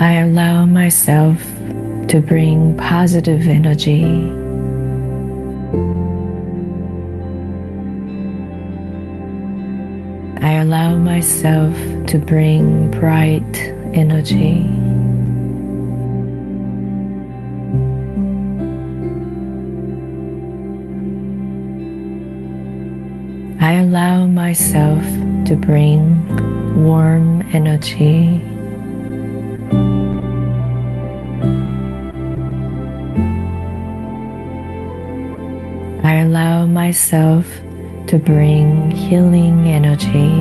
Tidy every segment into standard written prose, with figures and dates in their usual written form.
I allow myself to bring positive energy. I allow myself to bring bright energy. I allow myself to bring warm energy. I allow myself to bring healing energy.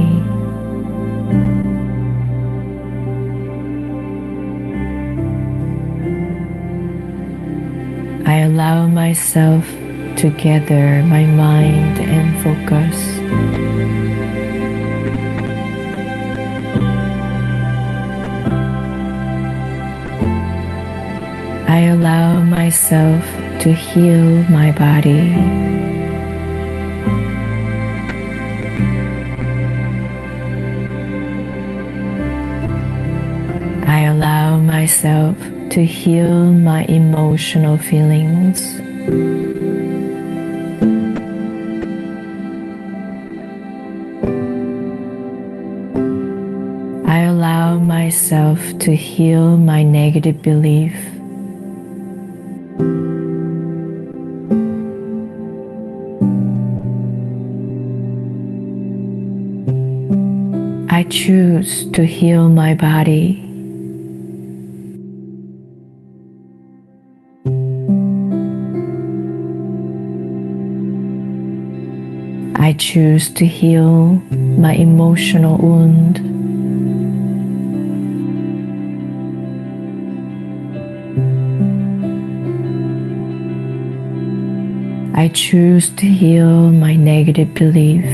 I allow myself to gather my mind and focus. I allow myself to heal my body. I allow myself to heal my emotional feelings. I allow myself to heal my negative belief. I choose to heal my body. I choose to heal my emotional wound. I choose to heal my negative belief.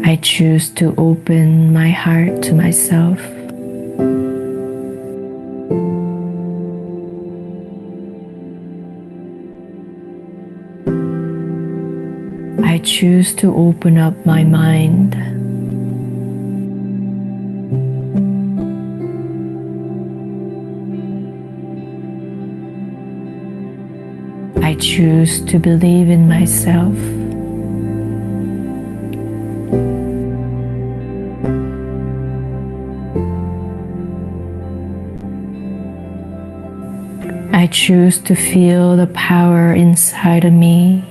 I choose to open my heart to myself. I choose to open up my mind. I choose to believe in myself. I choose to feel the power inside of me.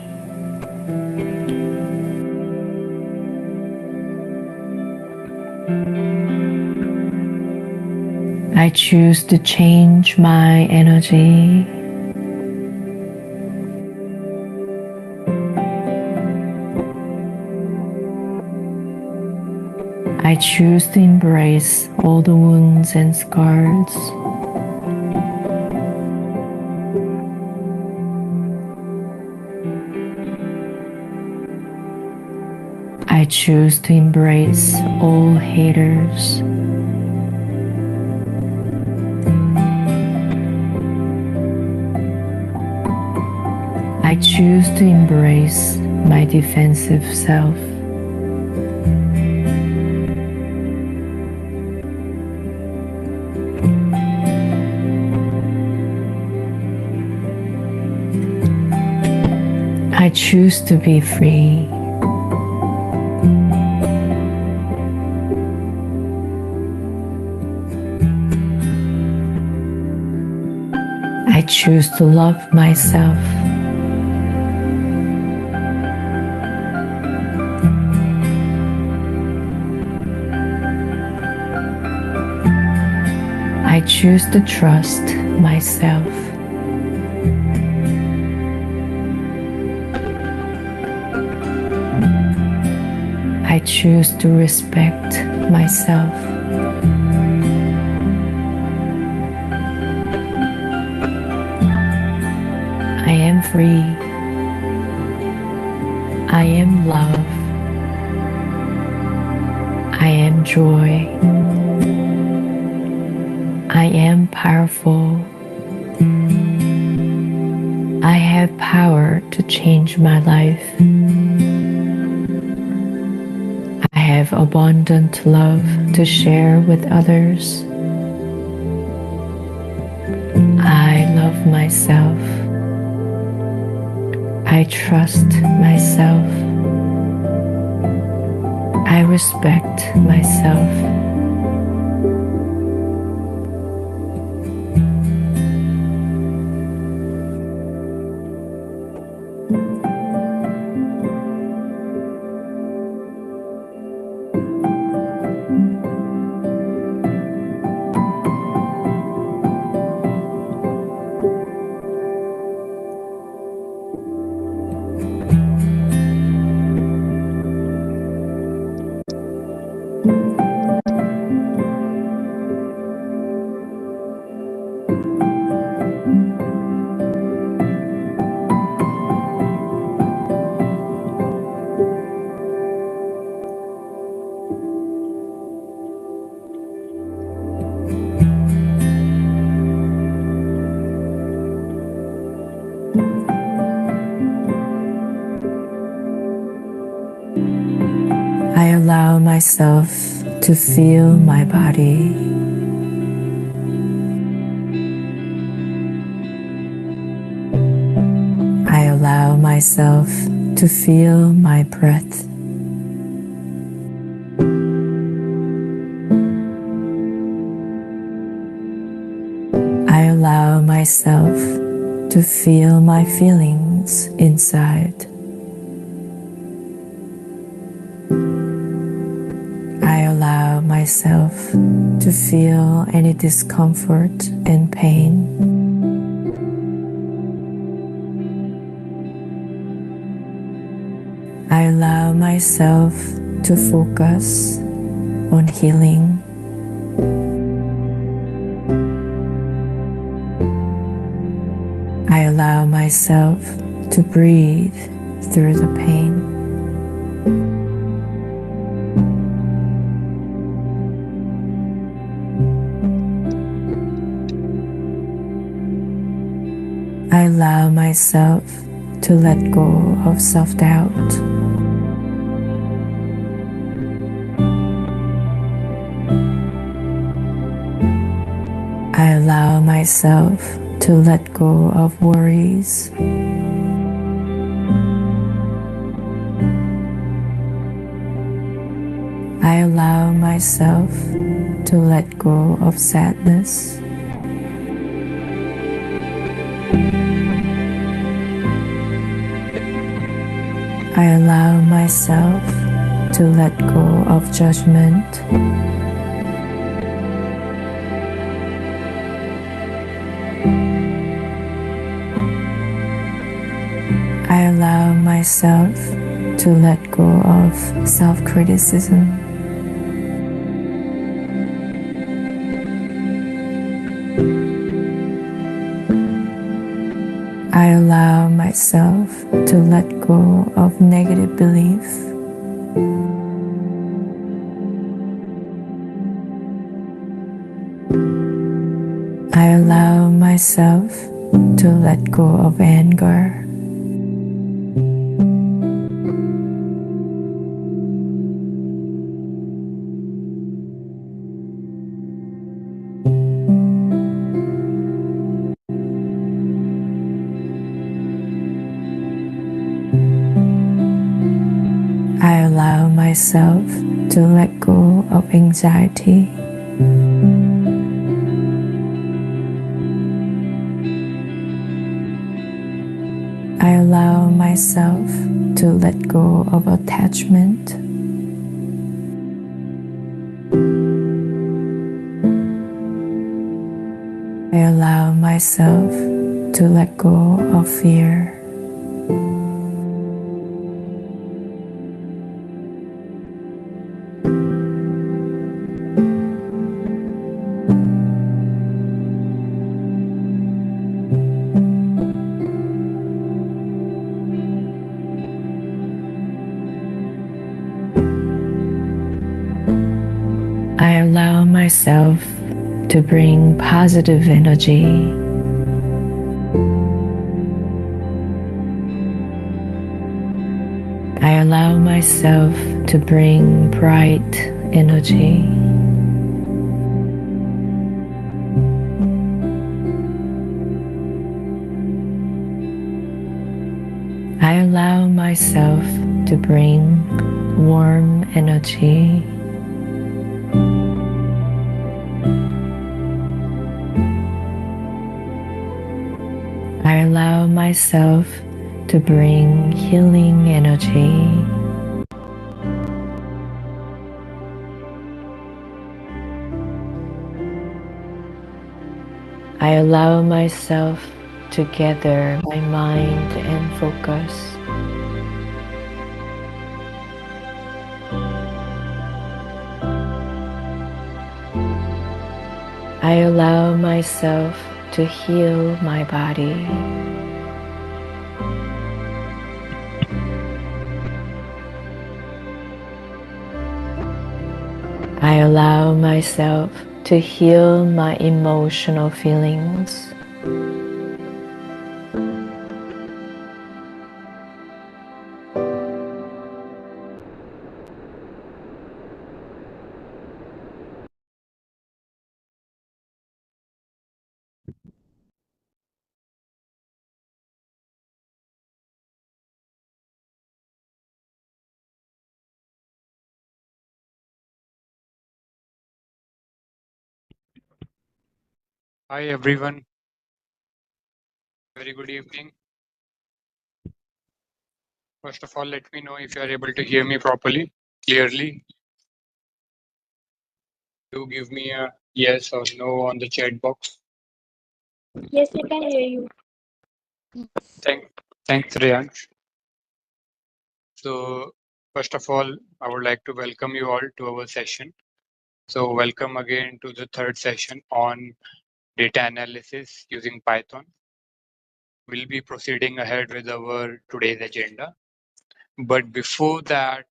I choose to change my energy. I choose to embrace all the wounds and scars. I choose to embrace all haters. I choose to embrace my defensive self. I choose to be free. I choose to love myself. I choose to trust myself. I choose to respect myself. I am free. I am love. I am joy. I am powerful. I have have power to change my life. I have abundant love to share with others. I love myself. I trust myself. I respect myself. I allow myself to feel my body. I allow myself to feel my breath. I allow myself to feel my feelings inside. I allow myself to feel any discomfort and pain. I allow myself to focus on healing. I allow myself to breathe through the pain. I allow myself to let go of self-doubt. I allow myself to let go of worries. I allow myself to let go of sadness. I allow myself to let go of judgment. I allow myself to let go of self-criticism. I allow myself to let go of negative belief. I allow myself to let go of anger. I allow myself to let go of anxiety. I allow myself to let go of attachment. I allow myself to let go of fear. I allow myself to bring positive energy. I allow myself to bring bright energy. I allow myself to bring warm energy. I allow myself to bring healing energy. I allow myself to gather my mind and focus. I allow myself to heal my body. I allow myself to heal my emotional feelings. Hi everyone, very good evening. First of all, let me know if you are able to hear me properly, clearly. Do give me a yes or no on the chat box. Yes, we can hear you. Thank, Thanks, Rayansh. So, first of all, I would like to welcome you all to our session. So, welcome again to the third session on data analysis using Python. We'll be proceeding ahead with our today's agenda. But before that,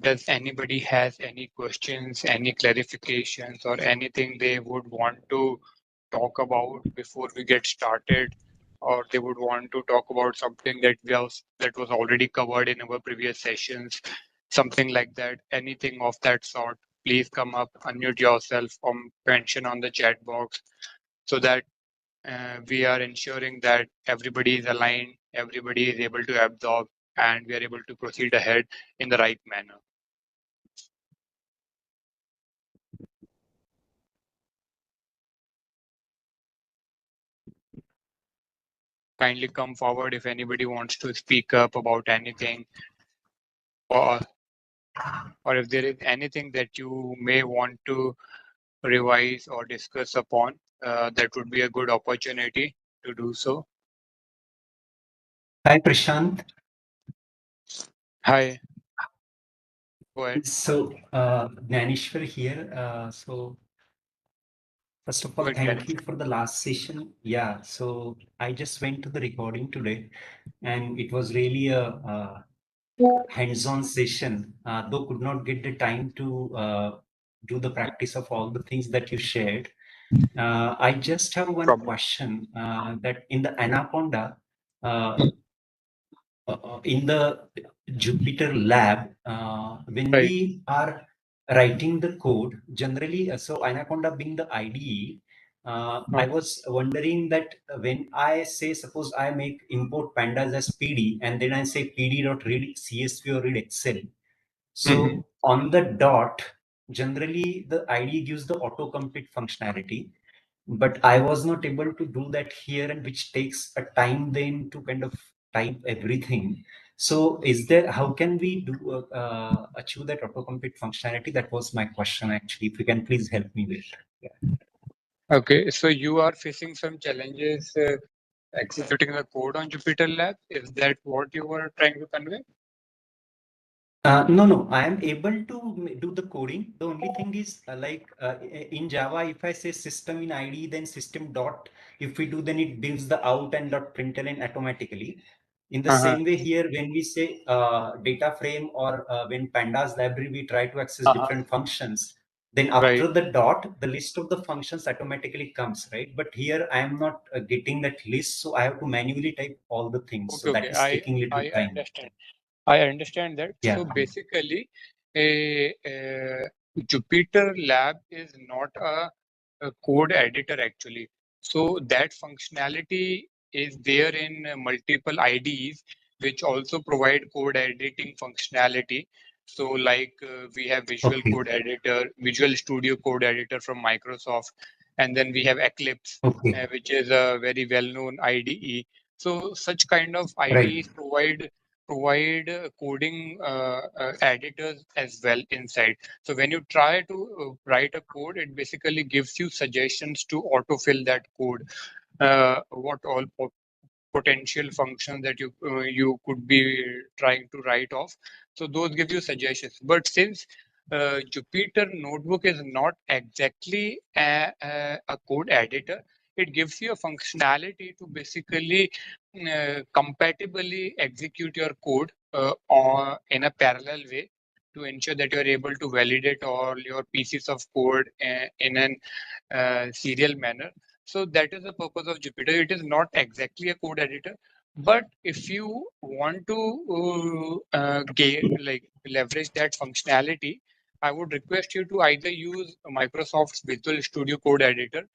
does anybody has any questions, any clarifications, or anything they would want to talk about before we get started, or they would want to talk about something that was already covered in our previous sessions, something like that, anything of that sort? Please come up, unmute yourself, or mention on the chat box so that we are ensuring that everybody is aligned, everybody is able to absorb, and we are able to proceed ahead in the right manner. Kindly come forward if anybody wants to speak up about anything, or if there is anything that you may want to revise or discuss upon. That would be a good opportunity to do so. Hi, Prashant. Hi, go ahead. So, Gnaneshwar here. First of Go all, ahead, thank Ganesh. you for the last session. Yeah, so I just went to the recording today, and it was really a hands-on session. Though could not get the time to do the practice of all the things that you shared. I just have one Problem. question that in the Anaconda, uh, in the Jupyter lab, when Right. we are writing the code, generally, so Anaconda being the IDE, I was wondering that when I say, suppose I make import pandas as PD, and then I say PD.read CSV or read Excel. Mm-hmm. So on the dot, generally the IDE gives the autocomplete functionality, but I was not able to do that here, and which takes a time then to kind of type everything. So is there, how can we do achieve that autocomplete functionality? That was my question actually. If you can please help me with. Yeah. Okay, so you are facing some challenges executing the code on Jupyter Lab. Is that what you were trying to convey? No, I am able to do the coding. The only thing is in Java, if I say system in IDE, then system dot, if we do, then it builds the out and dot println automatically. In the Uh-huh. same way here, when we say data frame or when pandas library, we try to access Uh-huh. different functions. Then Right. after the dot, the list of the functions automatically comes, right? But here I am not getting that list, so I have to manually type all the things. So Okay, that okay. is taking little I time. understand. I understand that. Yeah. So basically, a Jupyter Lab is not a code editor actually. So that functionality is there in multiple IDEs, which also provide code editing functionality. So like we have Visual Okay. Code Editor, Visual Studio Code Editor from Microsoft, and then we have Eclipse, Okay. which is a very well-known IDE. So such kind of Right. IDEs provide coding editors as well inside. So when you try to write a code, it basically gives you suggestions to autofill that code. What all potential functions that you could be trying to write off. So those give you suggestions. But since Jupyter Notebook is not exactly a code editor, it gives you a functionality to basically compatibly execute your code or in a parallel way to ensure that you're able to validate all your pieces of code in an serial manner. So that is the purpose of Jupyter. It is not exactly a code editor, but if you want to like leverage that functionality, I would request you to either use Microsoft's Visual Studio Code Editor.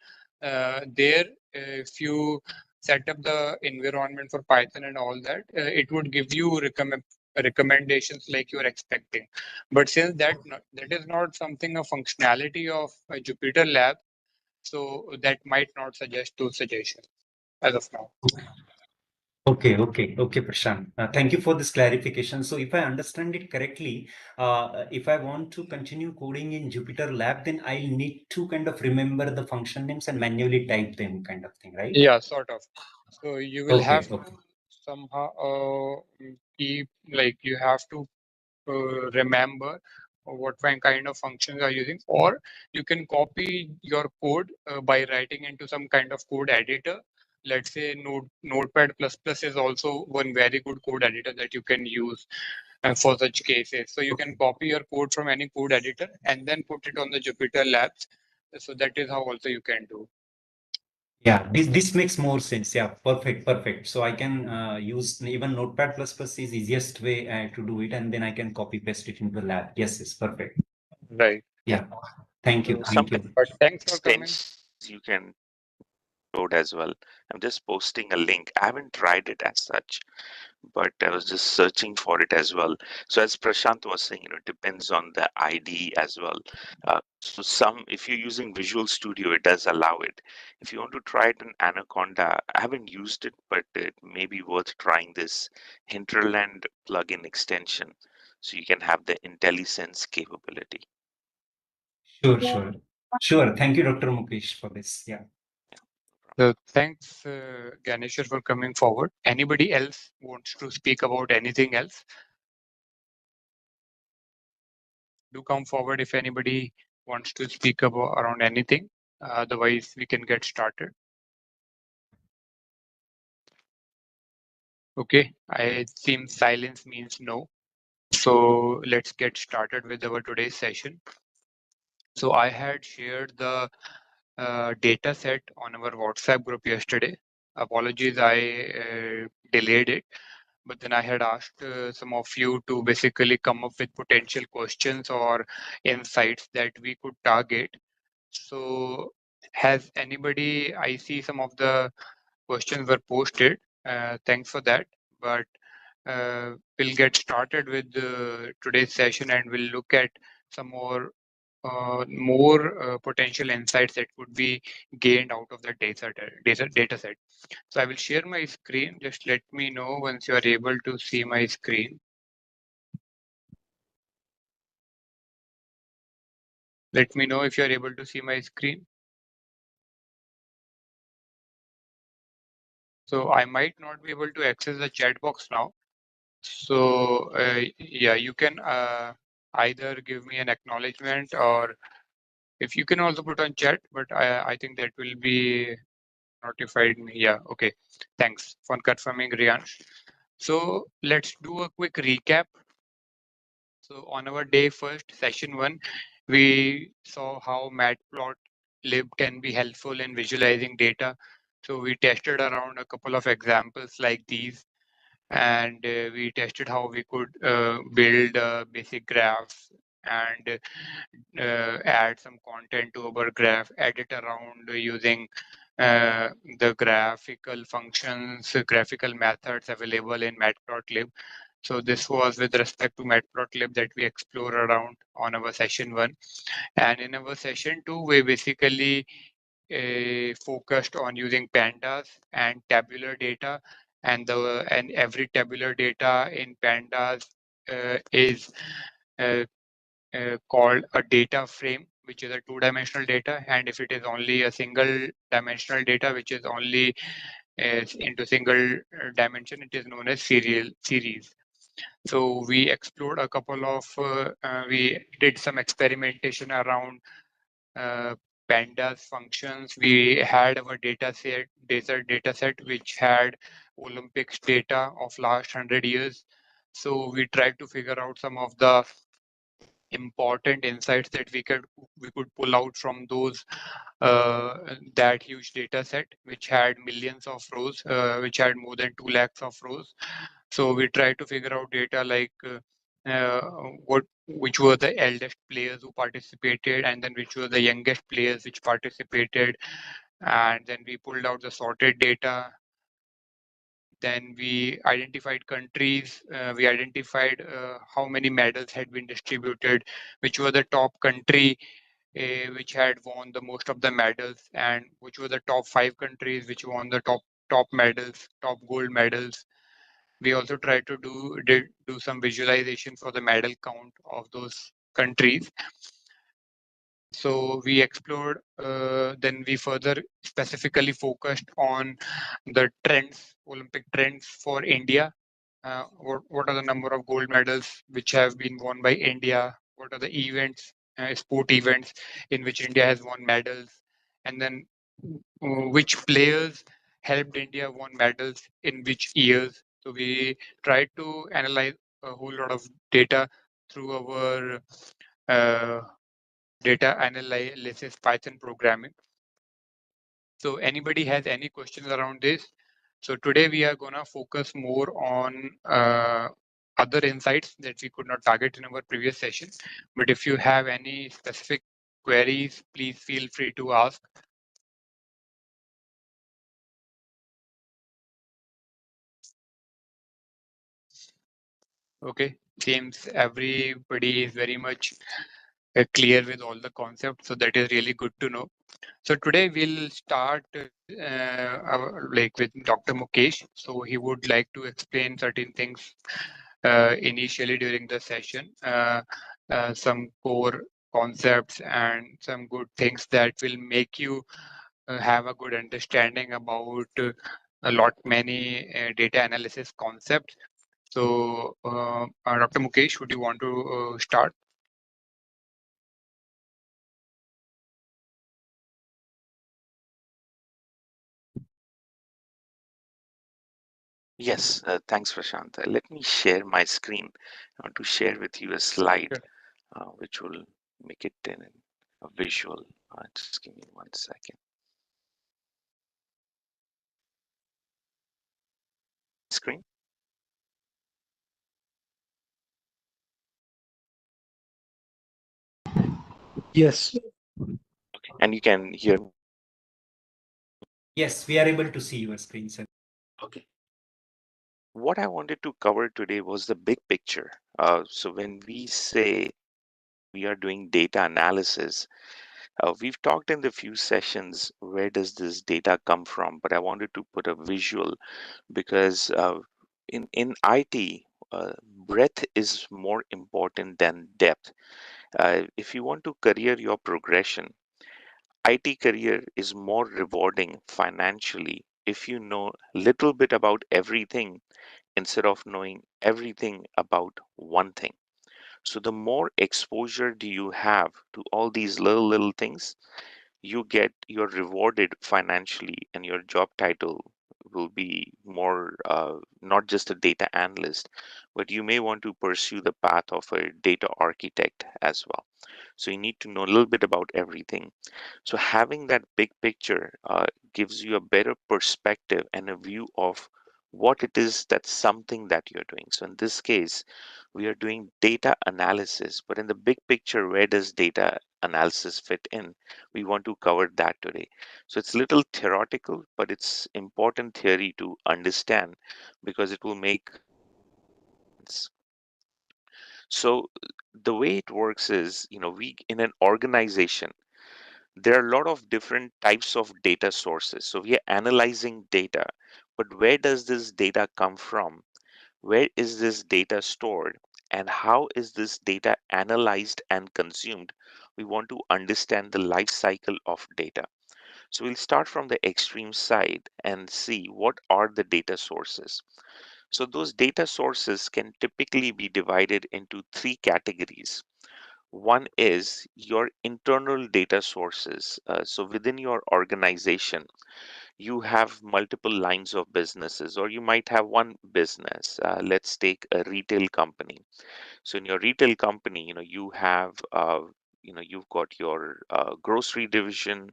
There, if you set up the environment for Python and all that, it would give you recommendations like you're expecting. But since that is not something a functionality of Jupyter Lab, so that might not suggest those suggestions as of now. Okay, Prashant. Thank you for this clarification. So if I understand it correctly, if I want to continue coding in Jupyter Lab, then I'll need to kind of remember the function names and manually type them kind of thing, right? Yeah, sort of. So you will Okay, have to somehow keep, like you have to remember what kind of functions are using, or you can copy your code by writing into some kind of code editor. Let's say Notepad++ is also one very good code editor that you can use for such cases. So you can copy your code from any code editor and then put it on the Jupyter Labs. So that is how also you can do. Yeah, this makes more sense. Yeah, perfect. So I can use even Notepad++ is easiest way to do it, and then I can copy paste it into the lab. Yes, perfect. Right. Yeah, thank you. Some But thanks for coming. extents you can load as well. I'm just posting a link. I haven't tried it as such, but I was just searching for it as well. So as Prashant was saying, it depends on the ID as well. So if you're using Visual Studio, it does allow it. If you want to try it in Anaconda, I haven't used it, but it may be worth trying this Hinterland plugin extension, so you can have the IntelliSense capability. Sure. Thank you, Dr. Mukesh, for this. Yeah. So thanks, Ganeshwar, for coming forward. Anybody else wants to speak about anything else? Do come forward if anybody wants to speak about around anything. Otherwise, we can get started. Okay, I seem silence means no. So let's get started with our today's session. So I had shared the data set on our WhatsApp group yesterday. Apologies, I delayed it. But then I had asked some of you to basically come up with potential questions or insights that we could target. So has anybody, I see some of the questions were posted. Thanks for that. But we'll get started with today's session and we'll look at some more potential insights that could be gained out of the data set. So I will share my screen. Just let me know once you are able to see my screen. Let me know if you are able to see my screen. So I might not be able to access the chat box now. So yeah, you can either give me an acknowledgement, or if you can also put on chat, but I think that will be notified me. Yeah, okay. Thanks for confirming, Riyansh. So let's do a quick recap. So on our day first, session 1, we saw how matplotlib can be helpful in visualizing data. So we tested around a couple of examples like these. and we tested how we could build basic graphs and add some content to our graph, edit around using the graphical functions, graphical methods available in Matplotlib. So this was with respect to Matplotlib that we explore around on our session 1. And in our session 2, we basically focused on using pandas and tabular data, and every tabular data in pandas is uh, called a data frame, which is a two-dimensional data, and if it is only a single-dimensional data, which is only into single dimension, it is known as series. So we explored a couple of, we did some experimentation around uh, pandas functions. We had our data set which had Olympics data of last 100 years. So we tried to figure out some of the important insights that we could pull out from those that huge data set, which had millions of rows, which had more than 2 lakhs of rows. So we tried to figure out data like which were the eldest players who participated, and then which were the youngest players which participated, and then we pulled out the sorted data. Then we identified countries. We identified how many medals had been distributed, which were the top country which had won the most of the medals, and which were the top 5 countries which won the top medals, top gold medals. We also tried to do some visualization for the medal count of those countries. So we explored, then we further specifically focused on the trends, Olympic trends for India. What are the number of gold medals which have been won by India? What are the events, sport events in which India has won medals? And then which players helped India won medals in which years? So we tried to analyze a whole lot of data through our uh, data analysis Python programming. So anybody has any questions around this? So today we are gonna focus more on other insights that we could not target in our previous session. But if you have any specific queries, please feel free to ask. Okay, seems everybody is very much clear with all the concepts, so that is really good to know. So today we'll start like with Dr. Mukesh. So he would like to explain certain things initially during the session, some core concepts and some good things that will make you have a good understanding about a lot many data analysis concepts. So, Dr. Mukesh, would you want to start? Yes, thanks, Prashant. Let me share my screen. I want to share with you a slide Sure. which will make it in a visual. Just give me 1 second. Screen. Yes. And you can hear. Yes, we are able to see your screen, sir. Okay. What I wanted to cover today was the big picture. So when we say we are doing data analysis, we've talked in the few sessions, where does this data come from? But I wanted to put a visual because in IT, breadth is more important than depth. If you want to career your progression, IT career is more rewarding financially if you know little bit about everything instead of knowing everything about one thing. So the more exposure do you have to all these little things, you're rewarded financially, and your job title will be more not just a data analyst, but you may want to pursue the path of a data architect as well. So you need to know a little bit about everything. So having that big picture gives you a better perspective and a view of what it is, that's something that you're doing. So in this case, we are doing data analysis, but in the big picture, where does data analysis fit in? We want to cover that today. So it's a little theoretical, but it's important theory to understand because it will make sense. So the way it works is, we in an organization, there are a lot of different types of data sources. So we are analyzing data, but where does this data come from? Where is this data stored? And how is this data analyzed and consumed? We want to understand the life cycle of data. So we'll start from the extreme side and see what are the data sources. So those data sources can typically be divided into three categories. One is your internal data sources. So within your organization, you have multiple lines of businesses, or you might have one business. Let's take a retail company. So in your retail company, you have, you've got your grocery division,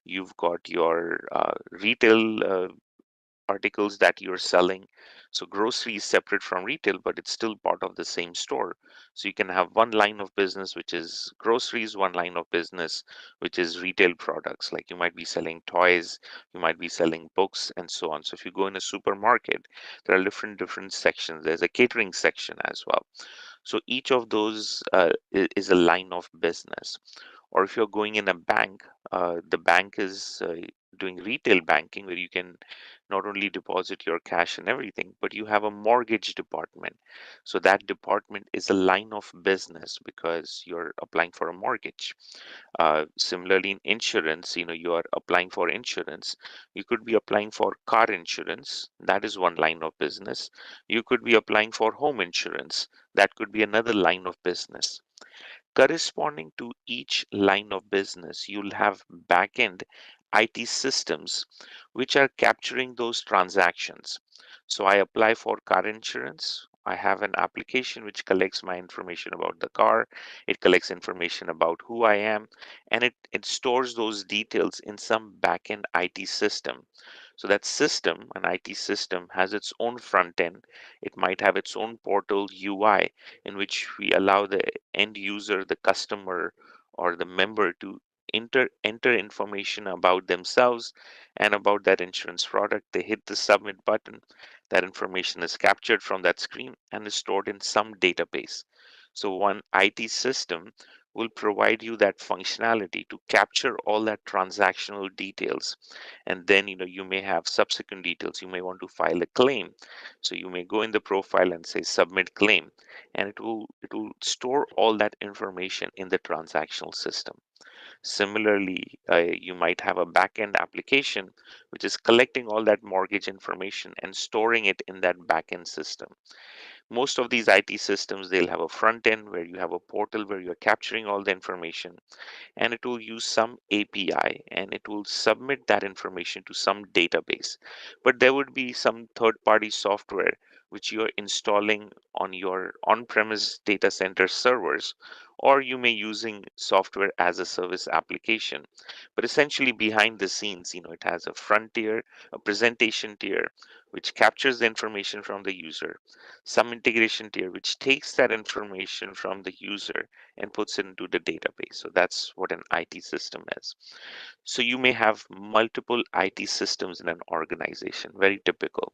you've got your retail articles that you're selling. So grocery is separate from retail, but it's still part of the same store. So you can have one line of business, which is groceries, one line of business, which is retail products. Like you might be selling toys, you might be selling books, and so on. So if you go in a supermarket, there are different sections. There's a catering section as well. So each of those is a line of business. Or if you're going in a bank, the bank is doing retail banking where you can not only deposit your cash and everything, but you have a mortgage department. So that department is a line of business because you're applying for a mortgage. Similarly, in insurance, you are applying for insurance. You could be applying for car insurance. That is one line of business. You could be applying for home insurance. That could be another line of business. Corresponding to each line of business, you'll have backend IT systems which are capturing those transactions. So I apply for car insurance. I have an application which collects my information about the car. It collects information about who I am, and it stores those details in some backend IT system. So that system, an IT system, has its own front end. It might have its own portal UI in which we allow the end user, the customer, or the member to enter information about themselves and about that insurance product. They hit the submit button. That information is captured from that screen and is stored in some database. So one IT system will provide you that functionality to capture all that transactional details. And then you may have subsequent details. You may want to file a claim. So you may go in the profile and say submit claim, and it will store all that information in the transactional system. Similarly, you might have a backend application which is collecting all that mortgage information and storing it in that backend system. Most of these IT systems, they'll have a front end where you have a portal where you're capturing all the information, and it will use some API and it will submit that information to some database. But there would be some third party software which you're installing on your on-premise data center servers, or you may using software as a service application. But essentially behind the scenes, it has a front tier, a presentation tier, which captures the information from the user, some integration tier, which takes that information from the user and puts it into the database. So that's what an IT system is. So you may have multiple IT systems in an organization, very typical.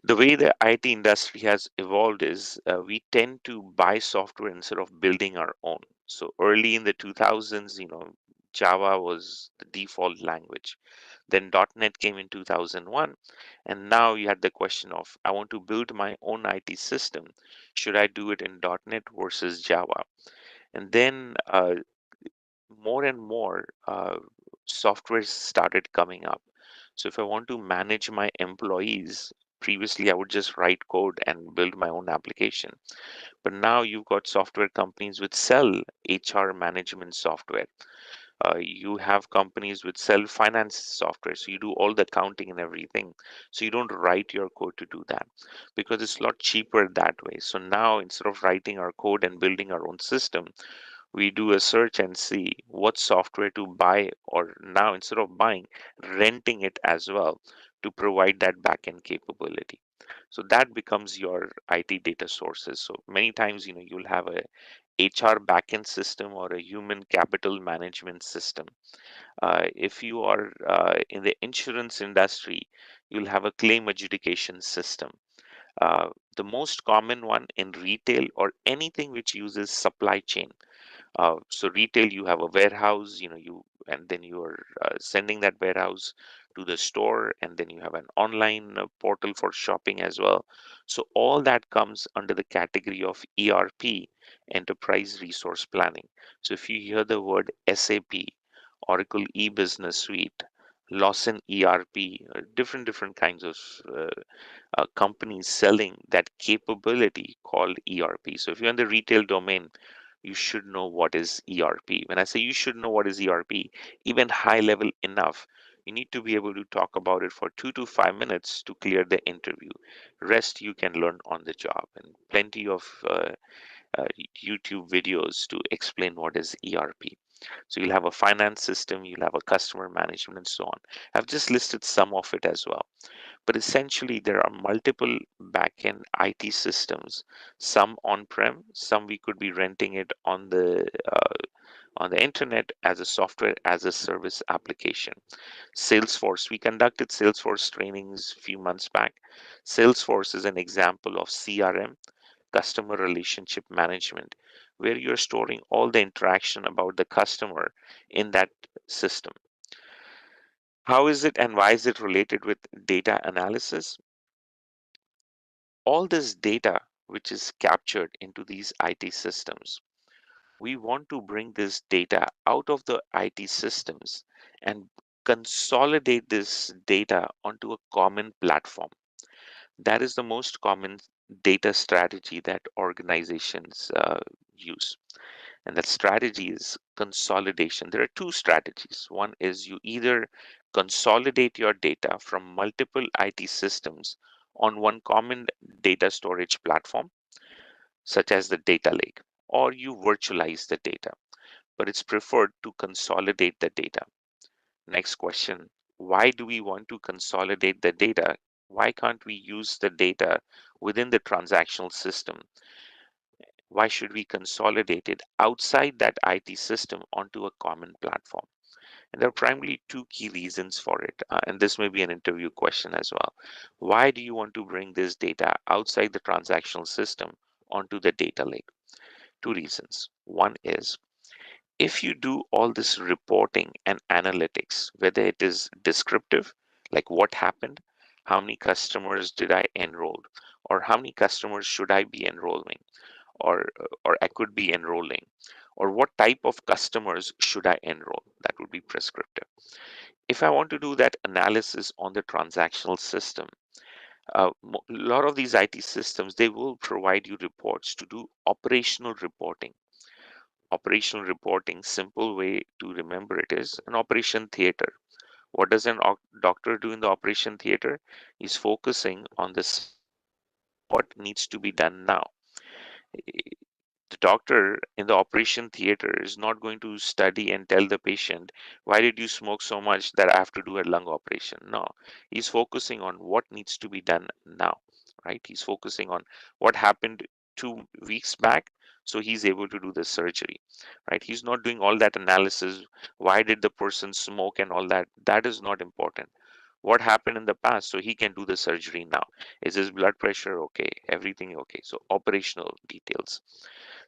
The way the IT industry has evolved is we tend to buy software instead of building our own. So early in the 2000s, Java was the default language. Then .NET came in 2001, and now you had the question of, I want to build my own IT system. Should I do it in .NET versus Java? And then more and more software started coming up. So if I want to manage my employees, previously I would just write code and build my own application. But now you've got software companies which sell HR management software. You have companies which sell finance software. So you do all the accounting and everything. So you don't write your code to do that because it's a lot cheaper that way. So now instead of writing our code and building our own system, we do a search and see what software to buy, or now instead of buying, renting it as well. to provide that backend capability. So that becomes your IT data sources. So many times, you'll have a HR backend system or a human capital management system. If you are in the insurance industry, you'll have a claim adjudication system. The most common one in retail or anything which uses supply chain. So retail, you have a warehouse, and then you are sending that warehouse to the store, and then you have an online portal for shopping as well. So all that comes under the category of ERP, Enterprise Resource Planning. So if you hear the word SAP, Oracle E-Business Suite, Lawson ERP, different kinds of companies selling that capability called ERP. So if you're in the retail domain, you should know what is ERP. When I say you should know what is ERP, even high level enough, you need to be able to talk about it for 2 to 5 minutes to clear the interview. Rest you can learn on the job, and plenty of YouTube videos to explain what is ERP. So you'll have a finance system, you'll have a customer management, and so on. I've just listed some of it as well. But essentially, there are multiple backend IT systems, some on-prem, some we could be renting it on the internet as a software as a service application. Salesforce, we conducted Salesforce trainings a few months back. Salesforce is an example of CRM, customer relationship management, where you're storing all the interaction about the customer in that system. How is it and why is it related with data analysis? All this data which is captured into these IT systems, we want to bring this data out of the IT systems and consolidate this data onto a common platform. That is the most common data strategy that organizations use. And that strategy is consolidation. There are two strategies. One is you either consolidate your data from multiple IT systems on one common data storage platform, such as the data lake, or you virtualize the data, but it's preferred to consolidate the data. Next question, why do we want to consolidate the data? Why can't we use the data within the transactional system? Why should we consolidate it outside that IT system onto a common platform? And there are primarily two key reasons for it. And this may be an interview question as well. Why do you want to bring this data outside the transactional system onto the data lake? Two reasons. One is if you do all this reporting and analytics, whether it is descriptive, like what happened, how many customers did I enroll, or how many customers should I be enrolling, or I could be enrolling, or what type of customers should I enroll, that would be prescriptive. If I want to do that analysis on the transactional system, a lot of these IT systems, they will provide you reports to do operational reporting. Operational reporting, simple way to remember it is an operation theater. What does an doctor do in the operation theater? He's focusing on this, what needs to be done now. The doctor in the operation theater is not going to study and tell the patient, why did you smoke so much that I have to do a lung operation? No, he's focusing on what needs to be done now, right? He's focusing on what happened 2 weeks back, so he's able to do the surgery, right? He's not doing all that analysis. Why did the person smoke and all that? That is not important. What happened in the past, so he can do the surgery now. Is his blood pressure okay? Everything okay? So operational details.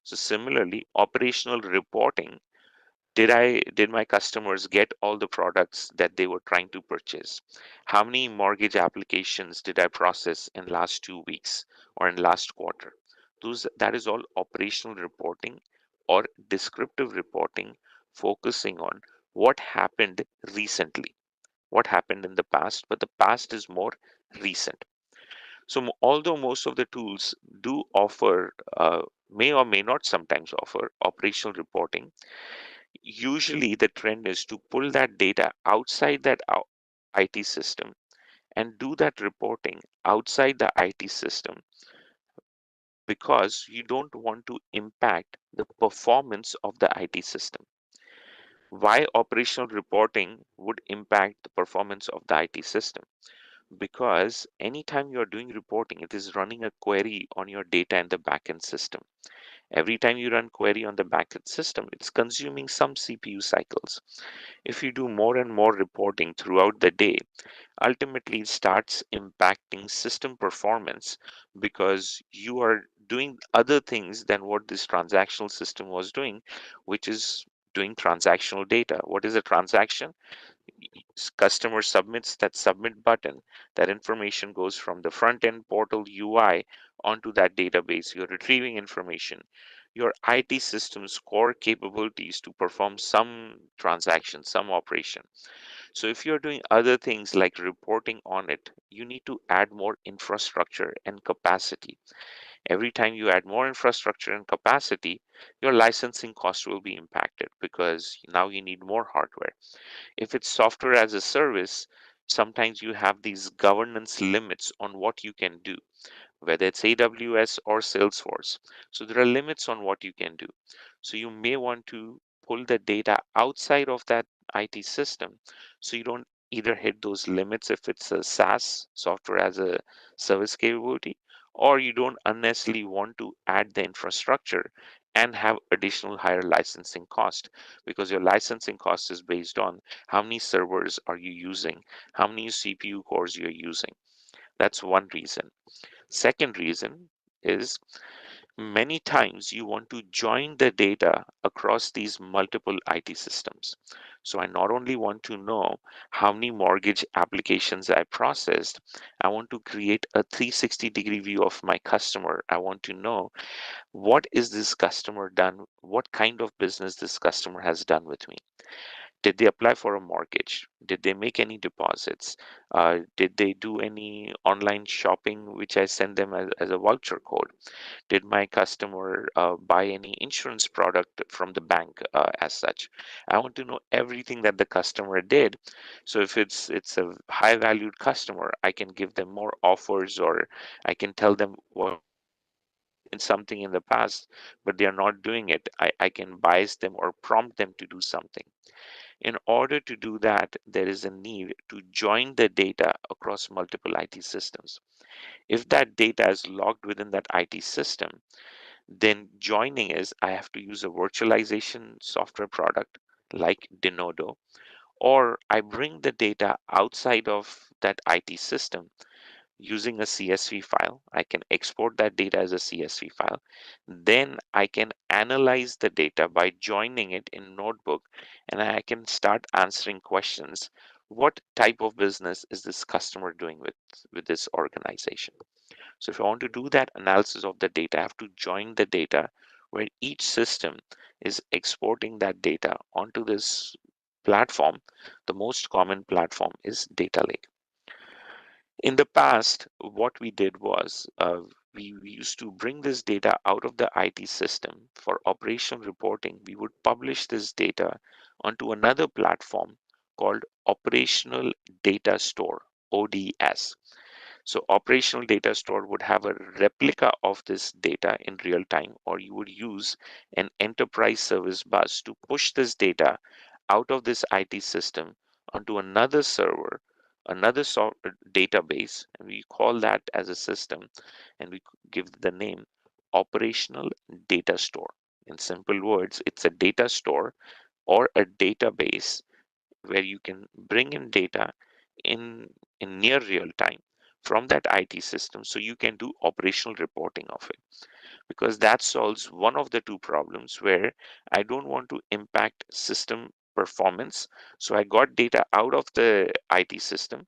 So similarly, operational reporting, did my customers get all the products that they were trying to purchase? How many mortgage applications did I process in last 2 weeks or in last quarter? That is all operational reporting or descriptive reporting, focusing on what happened recently, what happened in the past, but the past is more recent. So although most of the tools do offer, may or may not sometimes offer operational reporting, usually the trend is to pull that data outside that IT system and do that reporting outside the IT system because you don't want to impact the performance of the IT system. Why operational reporting would impact the performance of the IT system? because anytime you're doing reporting, it is running a query on your data in the backend system. Every time you run query on the backend system, it's consuming some CPU cycles. If you do more and more reporting throughout the day, ultimately it starts impacting system performance because you are doing other things than what this transactional system was doing, which is doing transactional data. What is a transaction? Customer submits that submit button. That information goes from the front end portal UI onto that database. You're retrieving information. Your IT system's core capabilities to perform some transaction, some operation. So if you're doing other things like reporting on it, you need to add more infrastructure and capacity. Every time you add more infrastructure and capacity, your licensing cost will be impacted because now you need more hardware. If it's software as a service, sometimes you have these governance limits on what you can do, whether it's AWS or Salesforce. So there are limits on what you can do. So you may want to pull the data outside of that IT system so you don't either hit those limits if it's a SaaS, software as a service capability, or you don't unnecessarily want to add the infrastructure and have additional higher licensing cost, because your licensing cost is based on how many servers are you using, how many CPU cores you're using. That's one reason. Second reason is many times you want to join the data across these multiple IT systems. So I not only want to know how many mortgage applications I processed, I want to create a 360-degree view of my customer. I want to know what is this customer done, what kind of business this customer has done with me. Did they apply for a mortgage? Did they make any deposits? Did they do any online shopping, which I send them as a voucher code? Did my customer buy any insurance product from the bank as such? I want to know everything that the customer did. So if it's a high valued customer, I can give them more offers, or I can tell them what in something in the past, but they are not doing it. I can bias them or prompt them to do something. In order to do that, there is a need to join the data across multiple IT systems. If that data is logged within that IT system, then joining is I have to use a virtualization software product like Denodo, or I bring the data outside of that IT system using a CSV file. I can export that data as a CSV file. Then I can analyze the data by joining it in Notebook, and I can start answering questions. What type of business is this customer doing with this organization? So if I want to do that analysis of the data, I have to join the data where each system is exporting that data onto this platform. The most common platform is Data Lake. In the past, what we did was we used to bring this data out of the IT system for operational reporting. We would publish this data onto another platform called Operational Data Store, ODS. So operational data store would have a replica of this data in real time, or you would use an enterprise service bus to push this data out of this IT system onto another server, another database, and we call that as a system, and we give the name operational data store. In simple words, it's a data store or a database where you can bring in data in near real time from that IT system, so you can do operational reporting of it, because that solves one of the two problems where I don't want to impact system performance. So I got data out of the IT system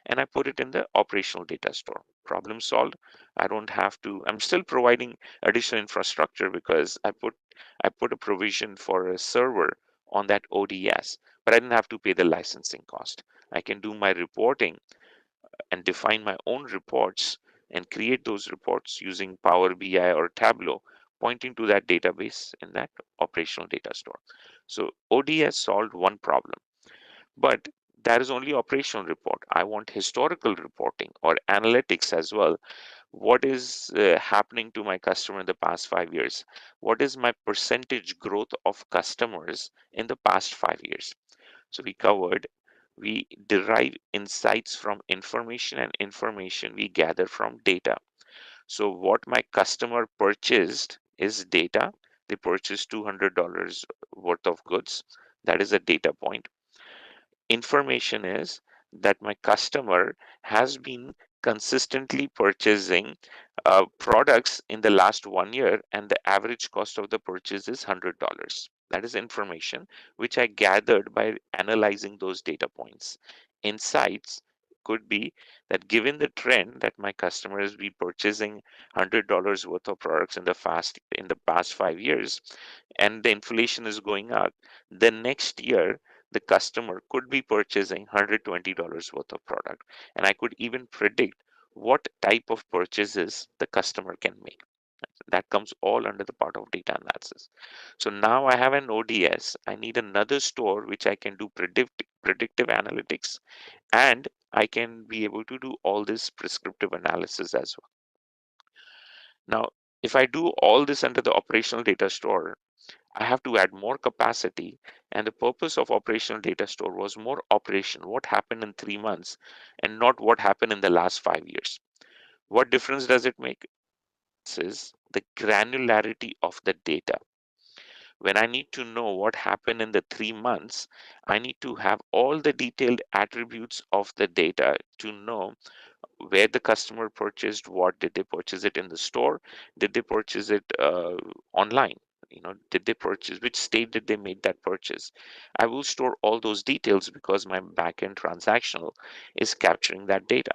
and I put it in the operational data store. Problem solved. I don't have to, I'm still providing additional infrastructure because I put a provision for a server on that ODS, but I didn't have to pay the licensing cost. I can do my reporting and define my own reports and create those reports using Power BI or Tableau, pointing to that database in that operational data store. So ODS solved one problem, but that is only operational report. I want historical reporting or analytics as well. What is happening to my customer in the past 5 years? What is my percentage growth of customers in the past 5 years? So we covered we derive insights from information, and information we gather from data. So what my customer purchased is data. They purchased $200 worth of goods. That is a data point. Information is that my customer has been consistently purchasing products in the last 1 year, and the average cost of the purchase is $100. That is information which I gathered by analyzing those data points. Insights could be that given the trend that my customers be purchasing $100 worth of products in the past 5 years, and the inflation is going up, the next year the customer could be purchasing $120 worth of product, and I could even predict what type of purchases the customer can make. That comes all under the part of data analysis. So now I have an ODS. I need another store which I can do predictive analytics, and I can be able to do all this prescriptive analysis as well. Now, if I do all this under the operational data store, I have to add more capacity, and the purpose of operational data store was more operation, what happened in 3 months, and not what happened in the last 5 years. What difference does it make? This is the granularity of the data. When I need to know what happened in the 3 months, I need to have all the detailed attributes of the data to know where the customer purchased what. Did they purchase it in the store? Did they purchase it online? Did they purchase, which state did they make that purchase? I will store all those details because my backend transactional is capturing that data.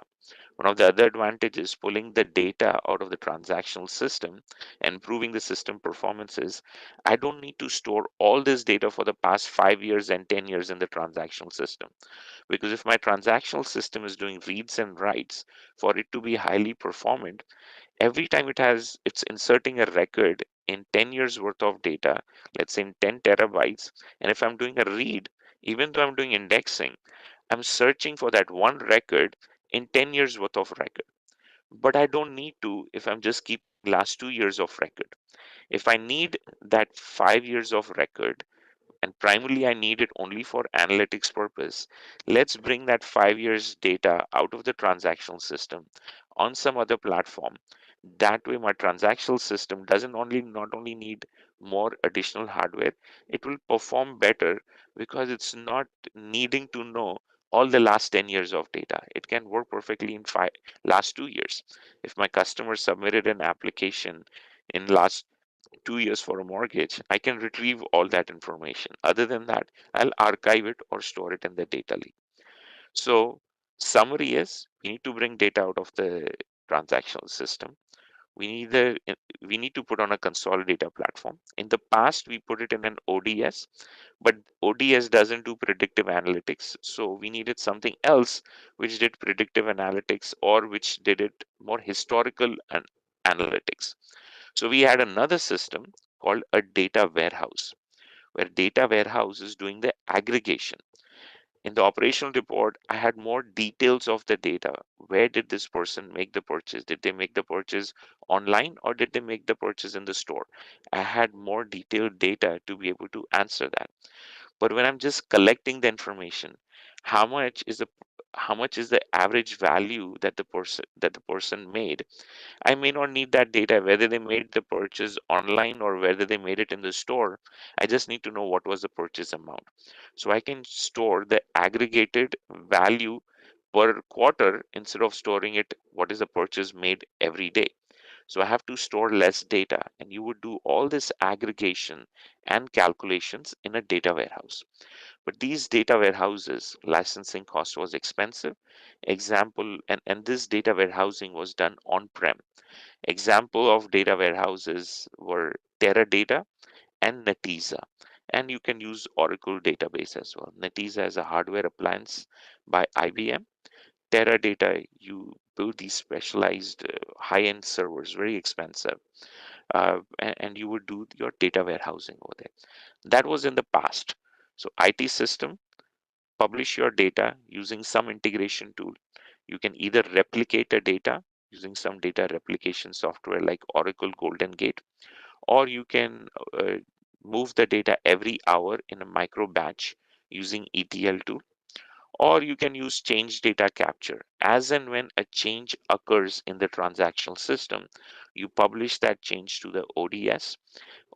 One of the other advantages pulling the data out of the transactional system and improving the system performances, I don't need to store all this data for the past 5 years and 10 years in the transactional system. Because if my transactional system is doing reads and writes, for it to be highly performant, every time it's inserting a record in 10 years worth of data, let's say in 10 terabytes, and if I'm doing a read, even though I'm doing indexing, I'm searching for that one record in 10 years worth of record. But I don't need to if I'm just keeping last 2 years of record. If I need that 5 years of record, and primarily I need it only for analytics purpose, let's bring that 5 years data out of the transactional system on some other platform. That way my transactional system doesn't not only need more additional hardware, it will perform better because it's not needing to know all the last 10 years of data. It can work perfectly in last 2 years. If my customer submitted an application in last 2 years for a mortgage, I can retrieve all that information. Other than that, I'll archive it or store it in the data lake. So summary is we need to bring data out of the transactional system. We need to put on a consolidator platform. In the past, we put it in an ODS, but ODS doesn't do predictive analytics. So we needed something else which did predictive analytics or which did it more historical and analytics. So we had another system called a data warehouse, where data warehouse is doing the aggregation. In the operational report, I had more details of the data. Where did this person make the purchase? Did they make the purchase online or did they make the purchase in the store? I had more detailed data to be able to answer that. But when I'm just collecting the information, how much is the average value that the person made? I may not need that data, whether they made the purchase online or whether they made it in the store. I just need to know what was the purchase amount. So I can store the aggregated value per quarter instead of storing it what is the purchase made every day. So I have to store less data, and you would do all this aggregation and calculations in a data warehouse. But these data warehouses, licensing cost was expensive. Example, and this data warehousing was done on-prem. Example of data warehouses were Teradata and Netezza. And you can use Oracle database as well. Netezza is a hardware appliance by IBM. Teradata, you build these specialized high-end servers, very expensive. And you would do your data warehousing over there. That was in the past. So IT system, publish your data using some integration tool. You can either replicate the data using some data replication software like Oracle Golden Gate, or you can move the data every hour in a micro batch using ETL tool, Or you can use change data capture. As and when a change occurs in the transactional system, you publish that change to the ODS.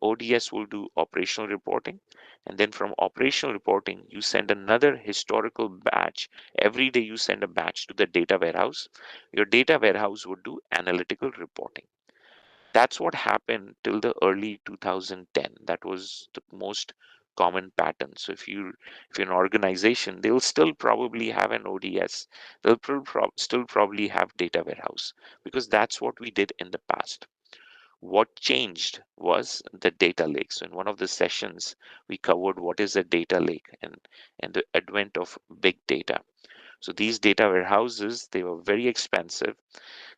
ODS will do operational reporting. And then from operational reporting, you send another historical batch. Every day you send a batch to the data warehouse. Your data warehouse would do analytical reporting. That's what happened till the early 2010. That was the most common pattern. So if you're an organization, they'll still probably have an ODS. They'll still probably have data warehouse, because that's what we did in the past. What changed was the data lake. So in one of the sessions, we covered what is a data lake and the advent of big data. So these data warehouses, they were very expensive.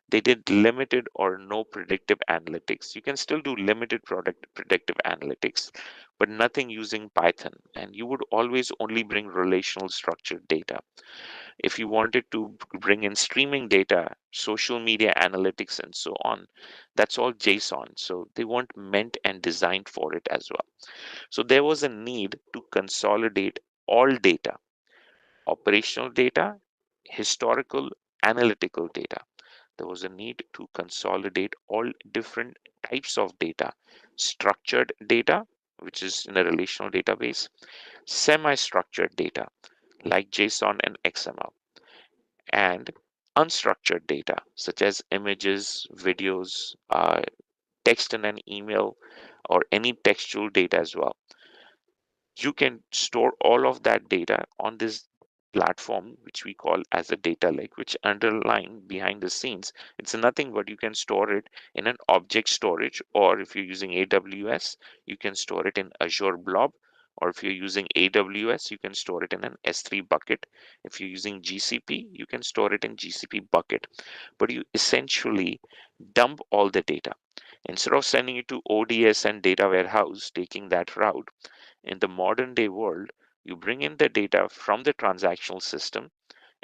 They did limited or no predictive analytics. You can still do limited predictive analytics, but nothing using Python. And you would always only bring relational structured data. If you wanted to bring in streaming data, social media analytics, and so on, that's all JSON. So they weren't meant and designed for it as well. So there was a need to consolidate all data, operational data, historical, analytical data. There was a need to consolidate all different types of data: structured data, which is in a relational database, semi-structured data like JSON and XML, and unstructured data such as images, videos, text in an email, or any textual data as well. You can store all of that data on this platform, which we call as a data lake, which underlying behind the scenes, it's nothing but you can store it in an object storage, or if you're using AWS, you can store it in Azure Blob, or if you're using AWS, you can store it in an S3 bucket. If you're using GCP, you can store it in GCP bucket. But you essentially dump all the data. Instead of sending it to ODS and data warehouse, taking that route, in the modern day world, you bring in the data from the transactional system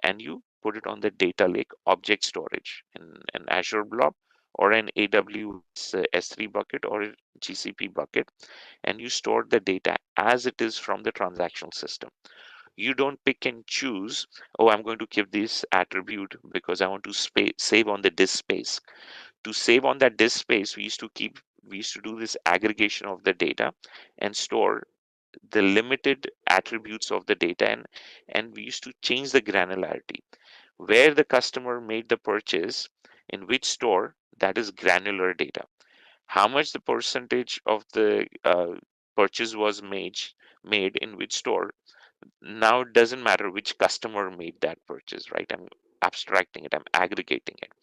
and you put it on the data lake object storage in an Azure Blob or an AWS S3 bucket or a GCP bucket, and you store the data as it is from the transactional system. You don't pick and choose, oh, I'm going to give this attribute because I want to save on the disk space. To save on that disk space, we used to do this aggregation of the data and store the limited attributes of the data, and we used to change the granularity. Where the customer made the purchase, in which store, that is granular data. How much the percentage of the purchase was made in which store, now it doesn't matter which customer made that purchase, right? I'm abstracting it, I'm aggregating it.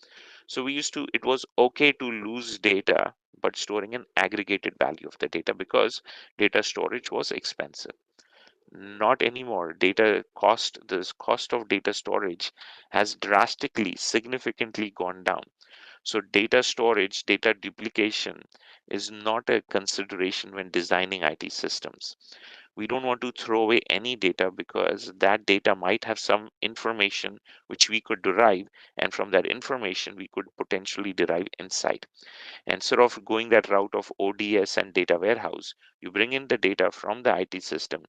So it was okay to lose data, but storing an aggregated value of the data, because data storage was expensive. Not anymore. This cost of data storage has drastically, significantly gone down. So data storage, data duplication is not a consideration when designing IT systems. We don't want to throw away any data, because that data might have some information which we could derive, and from that information we could potentially derive insight. Instead of going that route of ODS and data warehouse, you bring in the data from the IT system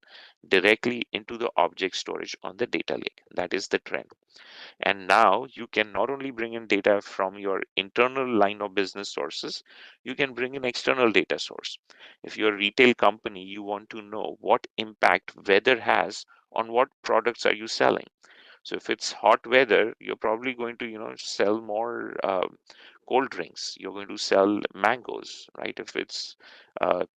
directly into the object storage on the data lake. That is the trend. And now you can not only bring in data from your internal line of business sources, you can bring in external data source. If you're a retail company, you want to know what impact weather has on what products are you selling. So if it's hot weather, you're probably going to, sell more cold drinks. You're going to sell mangoes, right? If it's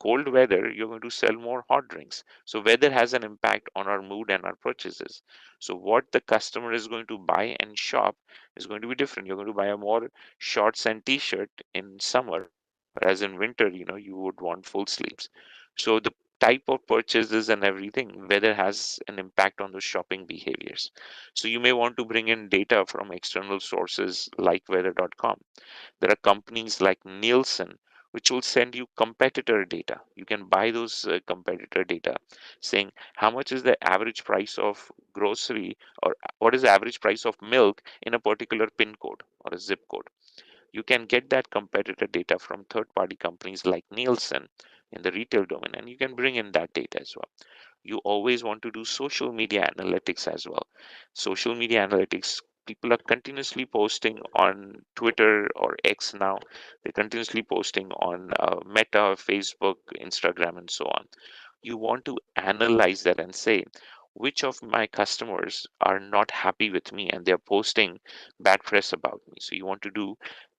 cold weather, you're going to sell more hot drinks. So weather has an impact on our mood and our purchases. So what the customer is going to buy and shop is going to be different. You're going to buy a more shorts and t-shirt in summer, whereas in winter, you would want full sleeves. So the type of purchases and everything, weather has an impact on the shopping behaviors. So you may want to bring in data from external sources like weather.com. There are companies like Nielsen which will send you competitor data. You can buy those competitor data, saying how much is the average price of grocery, or what is the average price of milk in a particular pin code or a zip code. You can get that competitor data from third party companies like Nielsen in the retail domain, and you can bring in that data as well. You always want to do social media analytics as well. Social media analytics, people are continuously posting on Twitter or X now. They're continuously posting on Meta, Facebook, Instagram, and so on. You want to analyze that and say, which of my customers are not happy with me and they're posting bad press about me. So you want to do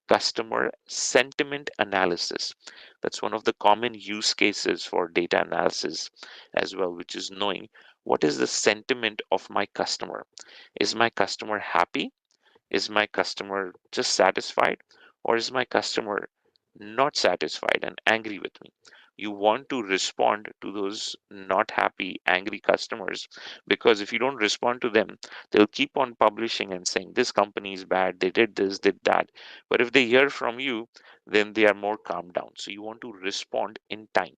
customer sentiment analysis. That's one of the common use cases for data analysis as well, which is knowing what is the sentiment of my customer. Is my customer happy? Is my customer just satisfied? Or is my customer not satisfied and angry with me? You want to respond to those not happy, angry customers, because if you don't respond to them, they'll keep on publishing and saying, this company is bad, they did this, did that. But if they hear from you, then they are more calmed down. So you want to respond in time.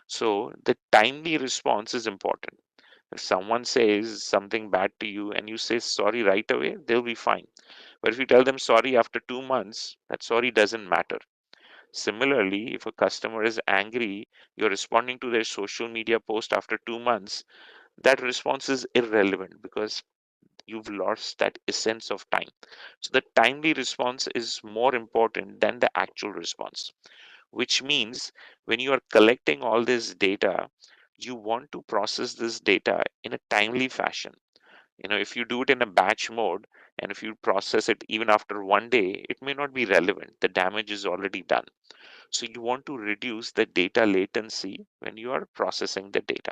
So the timely response is important. If someone says something bad to you and you say sorry right away, they'll be fine. But if you tell them sorry after 2 months, that sorry doesn't matter. Similarly, if a customer is angry, you're responding to their social media post after 2 months, that response is irrelevant because you've lost that essence of time. So the timely response is more important than the actual response, which means when you are collecting all this data, you want to process this data in a timely fashion. If you do it in a batch mode and if you process it even after 1 day, it may not be relevant. The damage is already done. So you want to reduce the data latency when you are processing the data.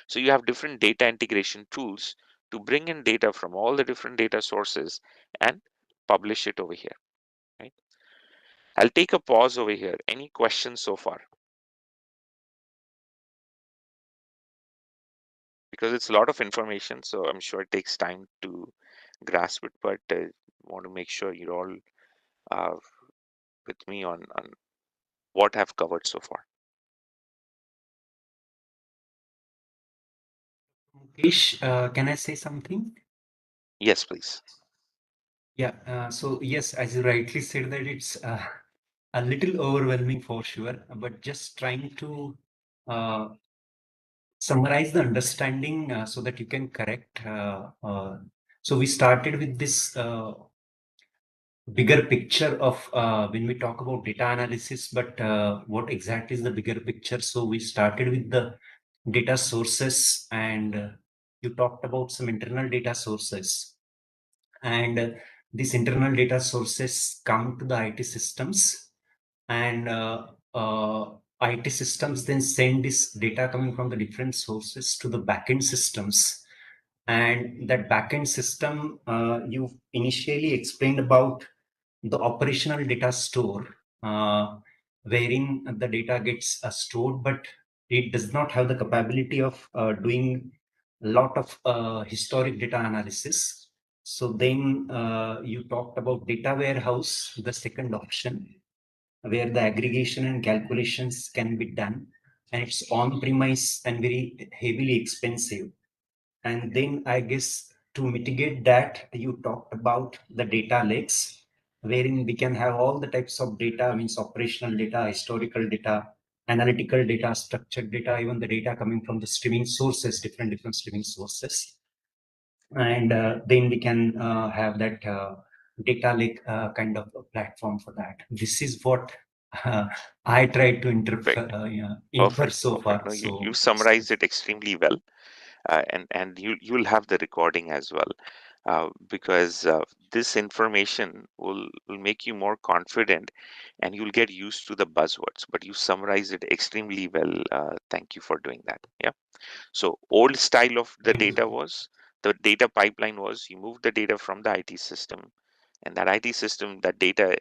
So you have different data integration tools to bring in data from all the different data sources and publish it over here. Right? I'll take a pause over here. Any questions so far? Because it's a lot of information, so I'm sure it takes time to grasp it, but want to make sure you're all with me on what I've covered so far. Mukesh, can I say something? Yes, please. Yeah, so yes, as you rightly said that it's a little overwhelming for sure, but just trying to summarize the understanding so that you can correct. So we started with this bigger picture of when we talk about data analysis, but what exactly is the bigger picture? So we started with the data sources, and you talked about some internal data sources, and these internal data sources come to the IT systems, and IT systems then send this data coming from the different sources to the backend systems. And that backend system, you initially explained about the operational data store, wherein the data gets stored, but it does not have the capability of doing a lot of historic data analysis. So then you talked about data warehouse, the second option, where the aggregation and calculations can be done, and it's on premise and very heavily expensive. And then I guess to mitigate that, you talked about the data lakes, wherein we can have all the types of data, means operational data, historical data, analytical data, structured data, even the data coming from the streaming sources, different streaming sources. And then we can have that data lake kind of a platform for that. This is what I tried to infer so far. No, So you summarized it extremely well, and you'll have the recording as well, because this information will make you more confident, and you'll get used to the buzzwords. But you summarized it extremely well. Thank you for doing that. Yeah. So old style of the data was, the data pipeline was, you move the data from the IT system, and that IT system, that data,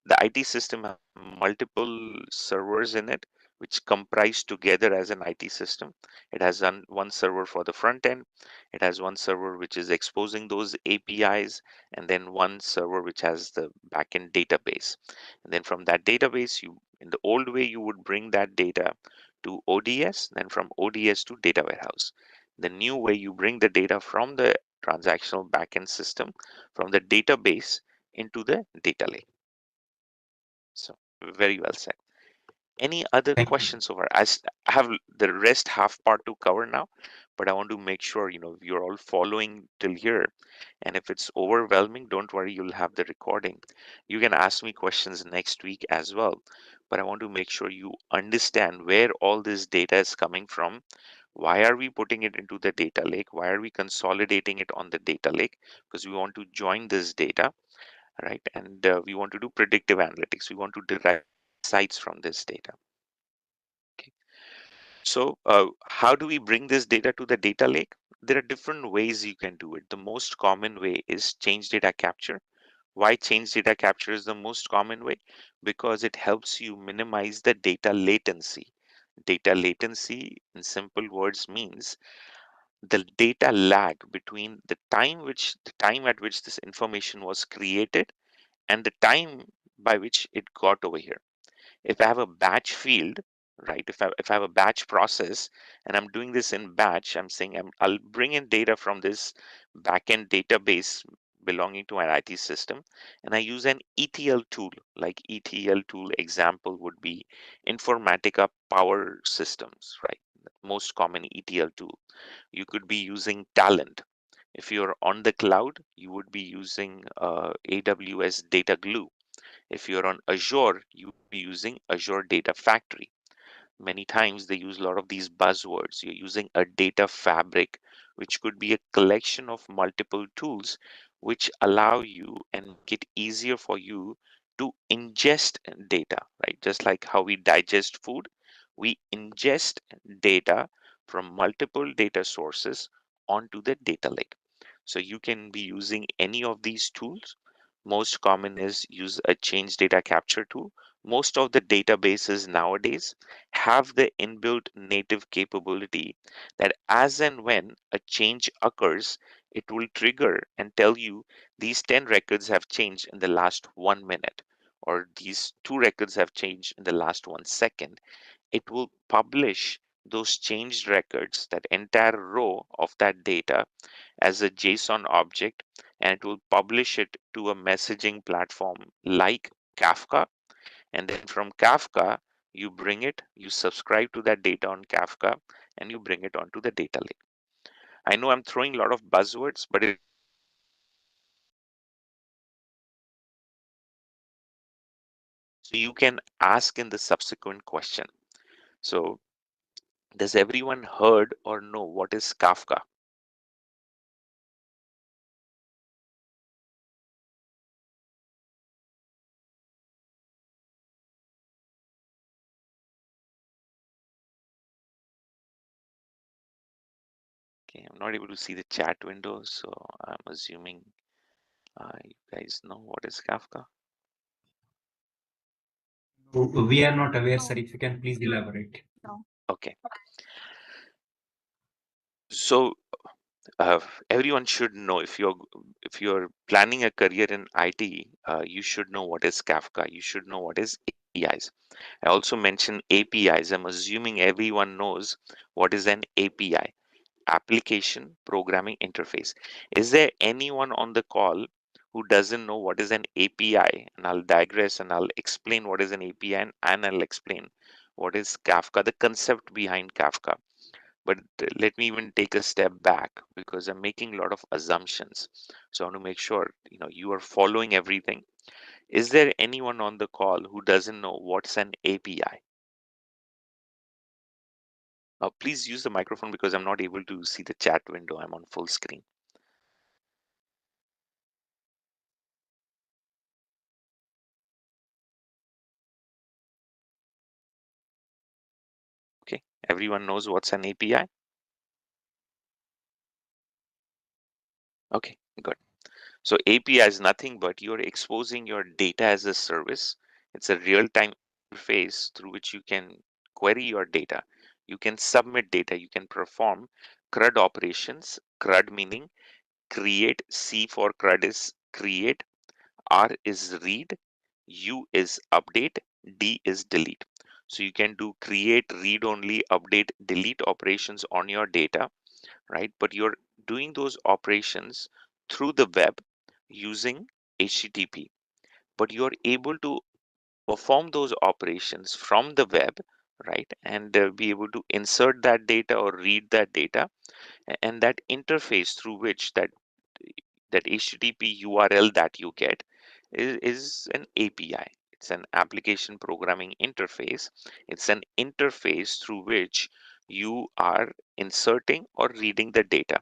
the IT system has multiple servers in it, which comprise together as an IT system. It has one server for the front end. It has one server which is exposing those APIs, and then one server which has the backend database. And then from that database, in the old way, you would bring that data to ODS, then from ODS to data warehouse. The new way, you bring the data from the transactional backend system, from the database into the data lake. So very well said. Any other Thank you. questions so far? I have the rest half part to cover now, but I want to make sure you're all following till here. And if it's overwhelming, don't worry, you'll have the recording. You can ask me questions next week as well, but I want to make sure you understand where all this data is coming from. Why are we putting it into the data lake? Why are we consolidating it on the data lake? Because we want to join this data, right? And we want to do predictive analytics. We want to derive insights from this data. Okay. So how do we bring this data to the data lake? There are different ways you can do it. The most common way is change data capture. Why change data capture is the most common way? Because it helps you minimize the data latency. Data latency, in simple words, means the data lag between the time at which this information was created and the time by which it got over here. If I have a batch field, right, if I have a batch process and I'm doing this in batch, I'm saying I'll bring in data from this backend database belonging to an IT system, and I use an ETL tool. Like ETL tool example would be Informatica Power Systems, right? Most common ETL tool. You could be using Talent. If you're on the cloud, you would be using AWS Data Glue. If you're on Azure, you'll be using Azure Data Factory. Many times they use a lot of these buzzwords. You're using a data fabric, which could be a collection of multiple tools which allow you and make it easier for you to ingest data, right? Just like how we digest food, we ingest data from multiple data sources onto the data lake. So you can be using any of these tools. Most common is use a change data capture tool. Most of the databases nowadays have the inbuilt native capability that as and when a change occurs, it will trigger and tell you these 10 records have changed in the last 1 minute, or these 2 records have changed in the last 1 second. It will publish those changed records, that entire row of that data, as a JSON object, and it will publish it to a messaging platform like Kafka. And then from Kafka, you bring it, you subscribe to that data on Kafka, and you bring it onto the data lake. I know I'm throwing a lot of buzzwords, but so you can ask in the subsequent question. So does everyone heard or know what is Kafka? Okay, I'm not able to see the chat window, so I'm assuming you guys know what is Kafka. We are not aware, No. sir. If you can please elaborate. Okay. So everyone should know, if you're planning a career in IT, you should know what is Kafka. You should know what is APIs. I also mentioned APIs. I'm assuming everyone knows what is an API, application programming interface. Is there anyone on the call who doesn't know what is an API? And I'll digress and I'll explain what is an API, and I'll explain what is Kafka, the concept behind Kafka. But let me even take a step back, because I'm making a lot of assumptions. So I want to make sure you are following everything. Is there anyone on the call who doesn't know what's an API? Please use the microphone, because I'm not able to see the chat window. I'm on full screen. Okay, everyone knows what's an API? Okay, good. So API is nothing but you're exposing your data as a service. It's a real-time interface through which you can query your data. You can submit data. You can perform CRUD operations. CRUD meaning create. C for CRUD is create. R is read. U is update. D is delete. So you can do create, read only, update, delete operations on your data, right? But you're doing those operations through the web using HTTP. But you're able to perform those operations from the web, right? And be able to insert that data or read that data, and that interface through which that HTTP URL that you get is an API. It's an application programming interface. It's an interface through which you are inserting or reading the data.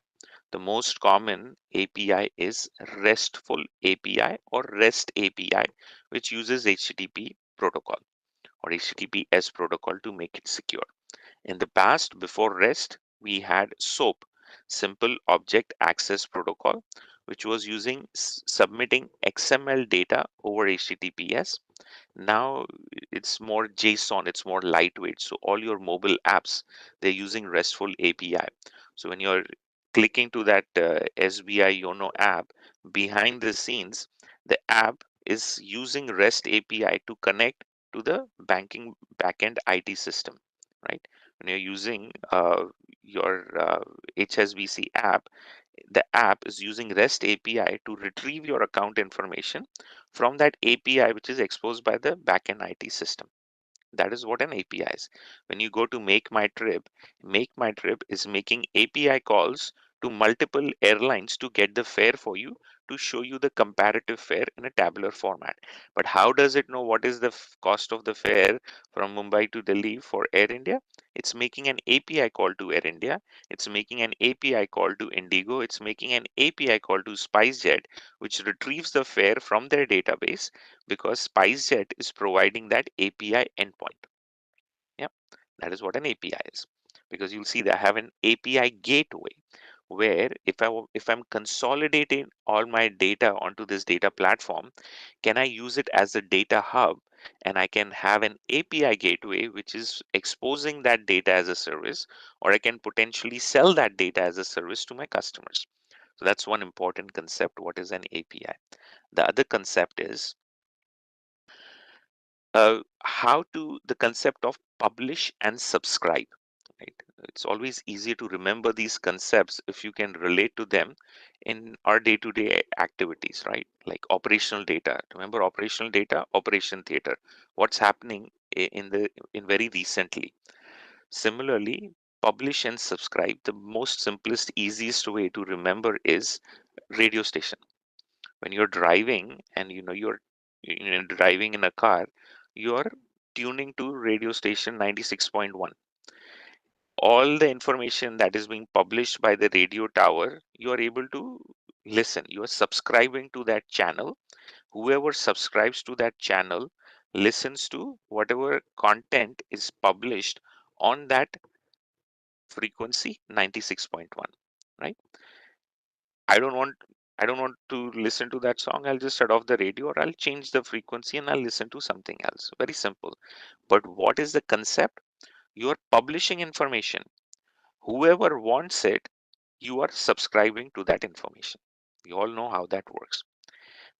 The most common API is RESTful API or REST API, which uses HTTP protocol or HTTPS protocol to make it secure. In the past, before REST, we had SOAP, Simple Object Access Protocol, which was using submitting XML data over HTTPS. Now it's more JSON, it's more lightweight. So all your mobile apps, they're using RESTful API. So when you're clicking to that SBI Yono app, behind the scenes, the app is using REST API to connect to the banking backend IT system, right? When you're using your HSBC app, the app is using REST API to retrieve your account information from that API, which is exposed by the backend IT system. That is what an API is. When you go to Make My Trip is making API calls to multiple airlines to get the fare for you, to show you the comparative fare in a tabular format. But how does it know what is the cost of the fare from Mumbai to Delhi for Air India? It's making an API call to Air India. It's making an API call to Indigo. It's making an API call to SpiceJet, which retrieves the fare from their database, because SpiceJet is providing that API endpoint. Yeah, that is what an API is. Because you'll see that I have an API gateway where if I'm consolidating all my data onto this data platform, can I use it as a data hub, and I can have an API gateway which is exposing that data as a service, or I can potentially sell that data as a service to my customers. So that's one important concept. What is an API? The other concept is the concept of publish and subscribe, right? It's always easier to remember these concepts if you can relate to them in our day-to-day activities, right? Like operational data. Remember operational data, operation theater. What's happening in very recently. Similarly, publish and subscribe. The most simplest, easiest way to remember is radio station. When you're driving and you're driving in a car, you're tuning to radio station 96.1. All the information that is being published by the radio tower, you are able to listen. You are subscribing to that channel. Whoever subscribes to that channel listens to whatever content is published on that frequency 96.1, right? I don't want I don't want to listen to that song. I'll just shut off the radio, or I'll change the frequency and I'll listen to something else. Very simple. But what is the concept? You are publishing information. Whoever wants it, you are subscribing to that information. You all know how that works.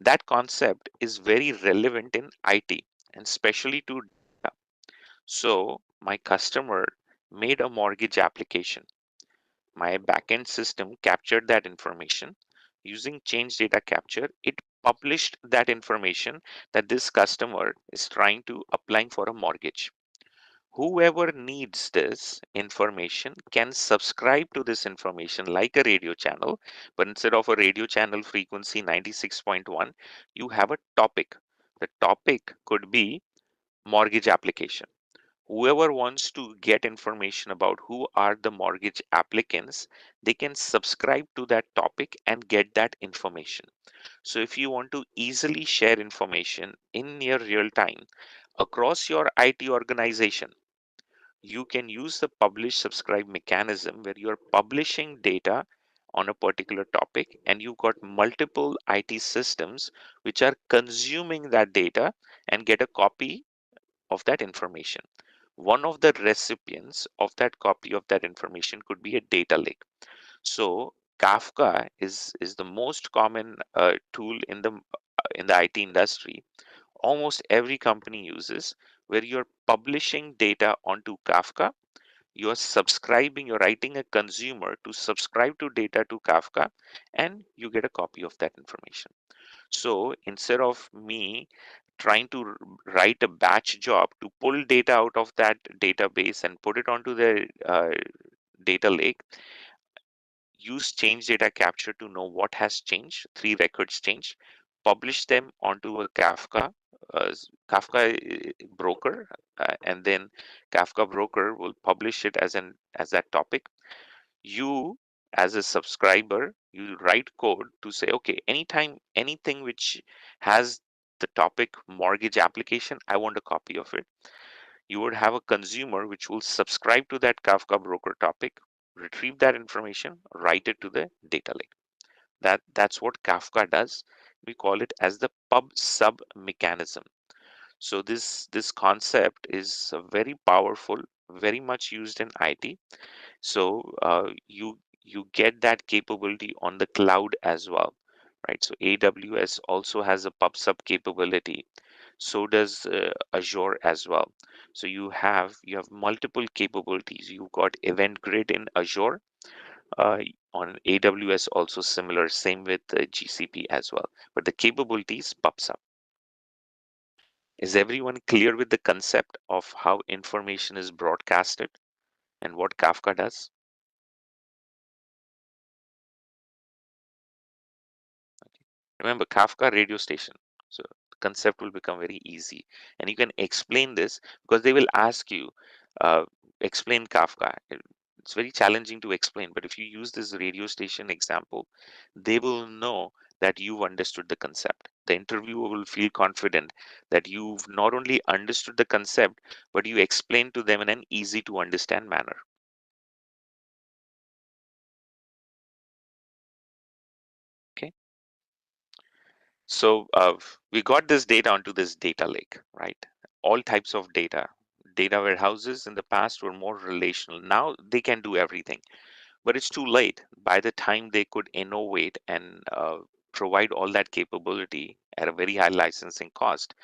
That concept is very relevant in IT, and especially to data. So my customer made a mortgage application. My backend system captured that information. Using change data capture, it published that information that this customer is trying to applying for a mortgage. Whoever needs this information can subscribe to this information like a radio channel, but instead of a radio channel frequency 96.1, you have a topic. The topic could be mortgage application. Whoever wants to get information about who are the mortgage applicants, they can subscribe to that topic and get that information. So if you want to easily share information in near real time across your IT organization, you can use the publish subscribe mechanism where you're publishing data on a particular topic, and you've got multiple IT systems which are consuming that data and get a copy of that information. One of the recipients of that copy of that information could be a data lake. So Kafka is the most common tool in the IT industry. Almost every company uses, where you're publishing data onto Kafka. You're subscribing, you're writing a consumer to subscribe to data to Kafka, and you get a copy of that information. So instead of me trying to write a batch job to pull data out of that database and put it onto the data lake, use change data capture to know what has changed, 3 records changed, publish them onto a Kafka broker, and then Kafka broker will publish it as that topic. You, as a subscriber, you write code to say, okay, anytime anything which has the topic mortgage application, I want a copy of it. You would have a consumer which will subscribe to that Kafka broker topic, retrieve that information, write it to the data lake. That's what Kafka does. We call it as the pub sub mechanism. So this concept is very powerful, very much used in IT. So you get that capability on the cloud as well, right? So AWS also has a pub sub capability. So does Azure as well. So you have multiple capabilities. You've got Event Grid in Azure. On AWS also similar, same with GCP as well. But the capabilities pops up. Is everyone clear with the concept of how information is broadcasted and what Kafka does? Remember, Kafka radio station. So the concept will become very easy. And you can explain this because they will ask you, uh, explain Kafka. It's very challenging to explain, but if you use this radio station example, they will know that you've understood the concept. The interviewer will feel confident that you've not only understood the concept, but you explain to them in an easy to understand manner. Okay. So we got this data onto this data lake, right? All types of data. Data warehouses in the past were more relational. Now they can do everything, but it's too late. By the time they could innovate and provide all that capability at a very high licensing cost,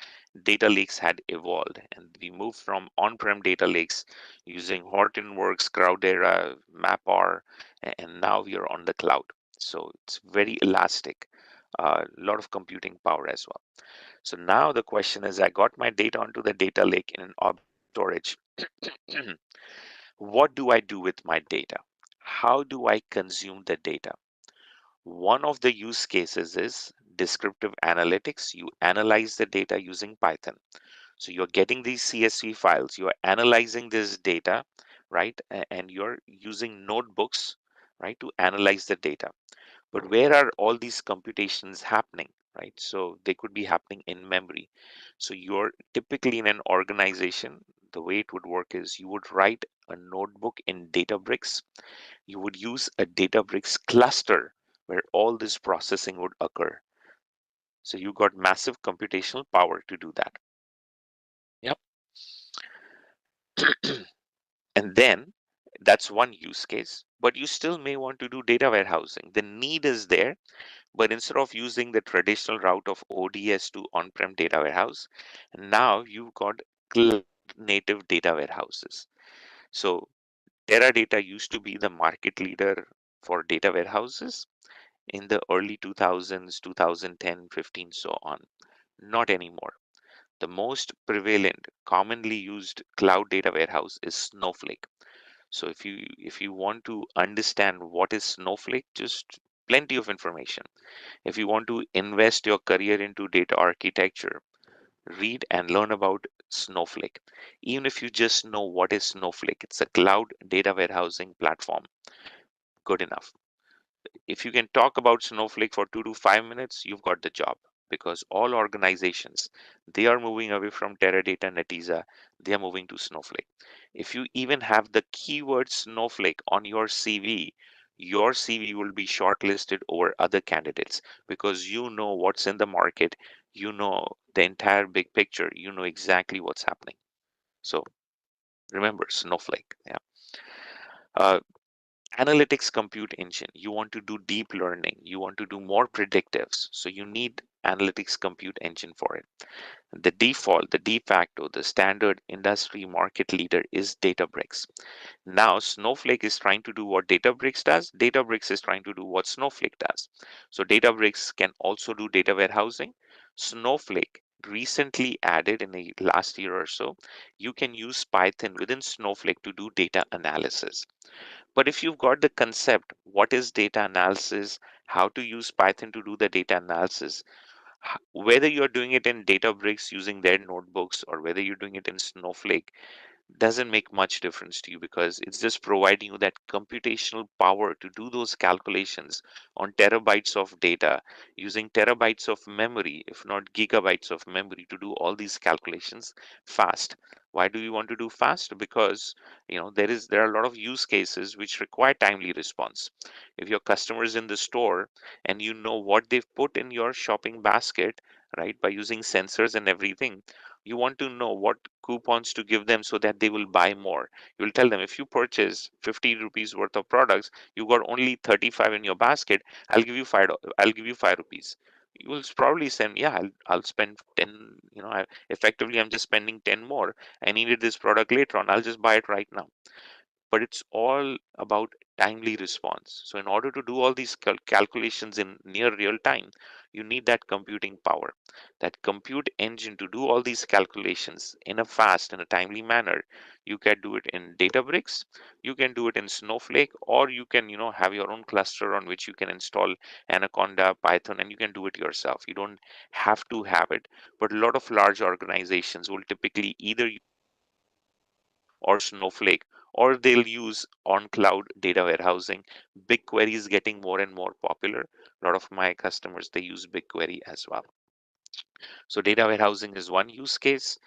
data lakes had evolved, and we moved from on-prem data lakes using Hortonworks, Cloudera, MapR, and now we are on the cloud. So it's very elastic, a lot of computing power as well. So now the question is, I got my data onto the data lake in an object storage. What do I do with my data? How do I consume the data? One of the use cases is descriptive analytics. You analyze the data using Python. So you're getting these CSV files, you're analyzing this data, right? And you're using notebooks, right, to analyze the data. But where are all these computations happening, right? So they could be happening in memory. So you're typically in an organization, the way it would work is you would write a notebook in Databricks. You would use a Databricks cluster where all this processing would occur. So you got massive computational power to do that. Yep. And then that's one use case, but you still may want to do data warehousing. The need is there, but instead of using the traditional route of ODS to on-prem data warehouse, now you've got native data warehouses. So Teradata used to be the market leader for data warehouses in the early 2000s, 2010, 15, so on. Not anymore. The most prevalent, commonly used cloud data warehouse is Snowflake. So if you want to understand what is Snowflake, just plenty of information. If you want to invest your career into data architecture, read and learn about Snowflake. Even if you just know what is Snowflake, it's a cloud data warehousing platform. Good enough. If you can talk about Snowflake for 2 to 5 minutes, you've got the job, because all organizations, they are moving away from Teradata, Netezza, they are moving to Snowflake. If you even have the keyword Snowflake on your CV will be shortlisted over other candidates, because you know what's in the market, you know the entire big picture, you know exactly what's happening. So remember Snowflake. Yeah. Uh, Analytics compute engine, you want to do deep learning, you want to do more predictives, so you need analytics compute engine for it. The default, the de facto, the standard industry market leader is Databricks. Now Snowflake is trying to do what Databricks does, Databricks is trying to do what Snowflake does. So Databricks can also do data warehousing. Snowflake recently added in the last year or so, you can use Python within Snowflake to do data analysis. But if you've got the concept, what is data analysis, how to use Python to do the data analysis, whether you're doing it in Databricks using their notebooks or whether you're doing it in Snowflake, doesn't make much difference to you, because it's just providing you that computational power to do those calculations on terabytes of data, using terabytes of memory, if not gigabytes of memory, to do all these calculations fast. Why do you want to do fast? Because there are a lot of use cases which require timely response. If your customer is in the store and you know what they've put in your shopping basket, right, by using sensors and everything, you want to know what coupons to give them so that they will buy more. You'll tell them, if you purchase 50 rupees worth of products, you got only 35 in your basket, I'll give you 5. I'll give you 5 rupees. You will probably say, yeah, I'll spend 10. Effectively, I'm just spending 10 more. I needed this product later on. I'll just buy it right now. But it's all about timely response. So in order to do all these calculations in near real time, you need that computing power, that compute engine to do all these calculations in a fast and a timely manner. You can do it in Databricks, you can do it in Snowflake, or you can have your own cluster on which you can install Anaconda, Python, and you can do it yourself. You don't have to have it. But a lot of large organizations will typically either or Snowflake, or they'll use on cloud data warehousing. BigQuery is getting more and more popular. A lot of my customers, they use BigQuery as well. So data warehousing is one use case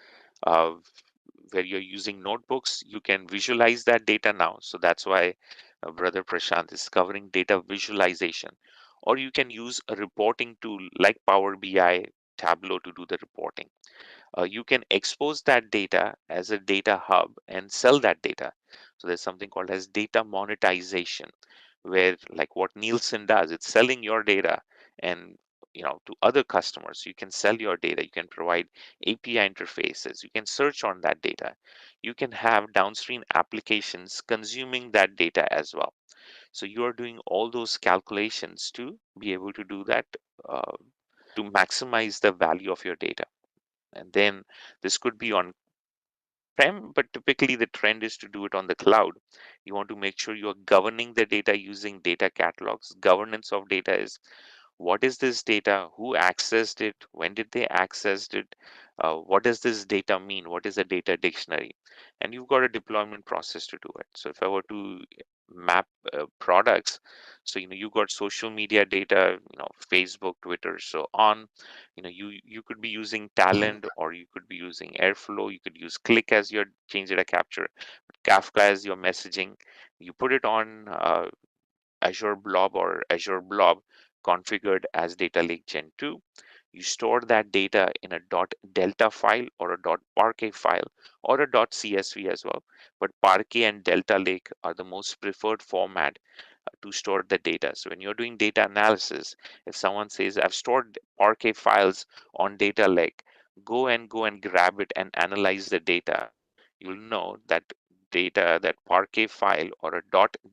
uh, where you're using notebooks. You can visualize that data now. So that's why Brother Prashant is covering data visualization. Or you can use a reporting tool like Power BI, Tableau to do the reporting. You can expose that data as a data hub and sell that data. So there's something called as data monetization, where like what Nielsen does, it's selling your data and to other customers. You can sell your data, you can provide API interfaces, you can search on that data, you can have downstream applications consuming that data as well. So you are doing all those calculations to be able to do that, uh, to maximize the value of your data. And then this could be on prem, but typically the trend is to do it on the cloud. You want to make sure you're governing the data using data catalogs. Governance of data is, what is this data, who accessed it, when did they access it, what does this data mean, what is a data dictionary, and you've got a deployment process to do it. So if I were to map products, so you got social media data, Facebook, Twitter, so on. You could be using Talend, or you could be using Airflow, you could use Click as your change data capture, Kafka as your messaging. You put it on Azure Blob or Azure Blob configured as Data Lake Gen 2. You store that data in a .delta file or a .parquet file or a .csv as well. But Parquet and Delta Lake are the most preferred format to store the data. So when you're doing data analysis, if someone says, I've stored Parquet files on Data Lake, go and grab it and analyze the data. You'll know that data, that Parquet file or a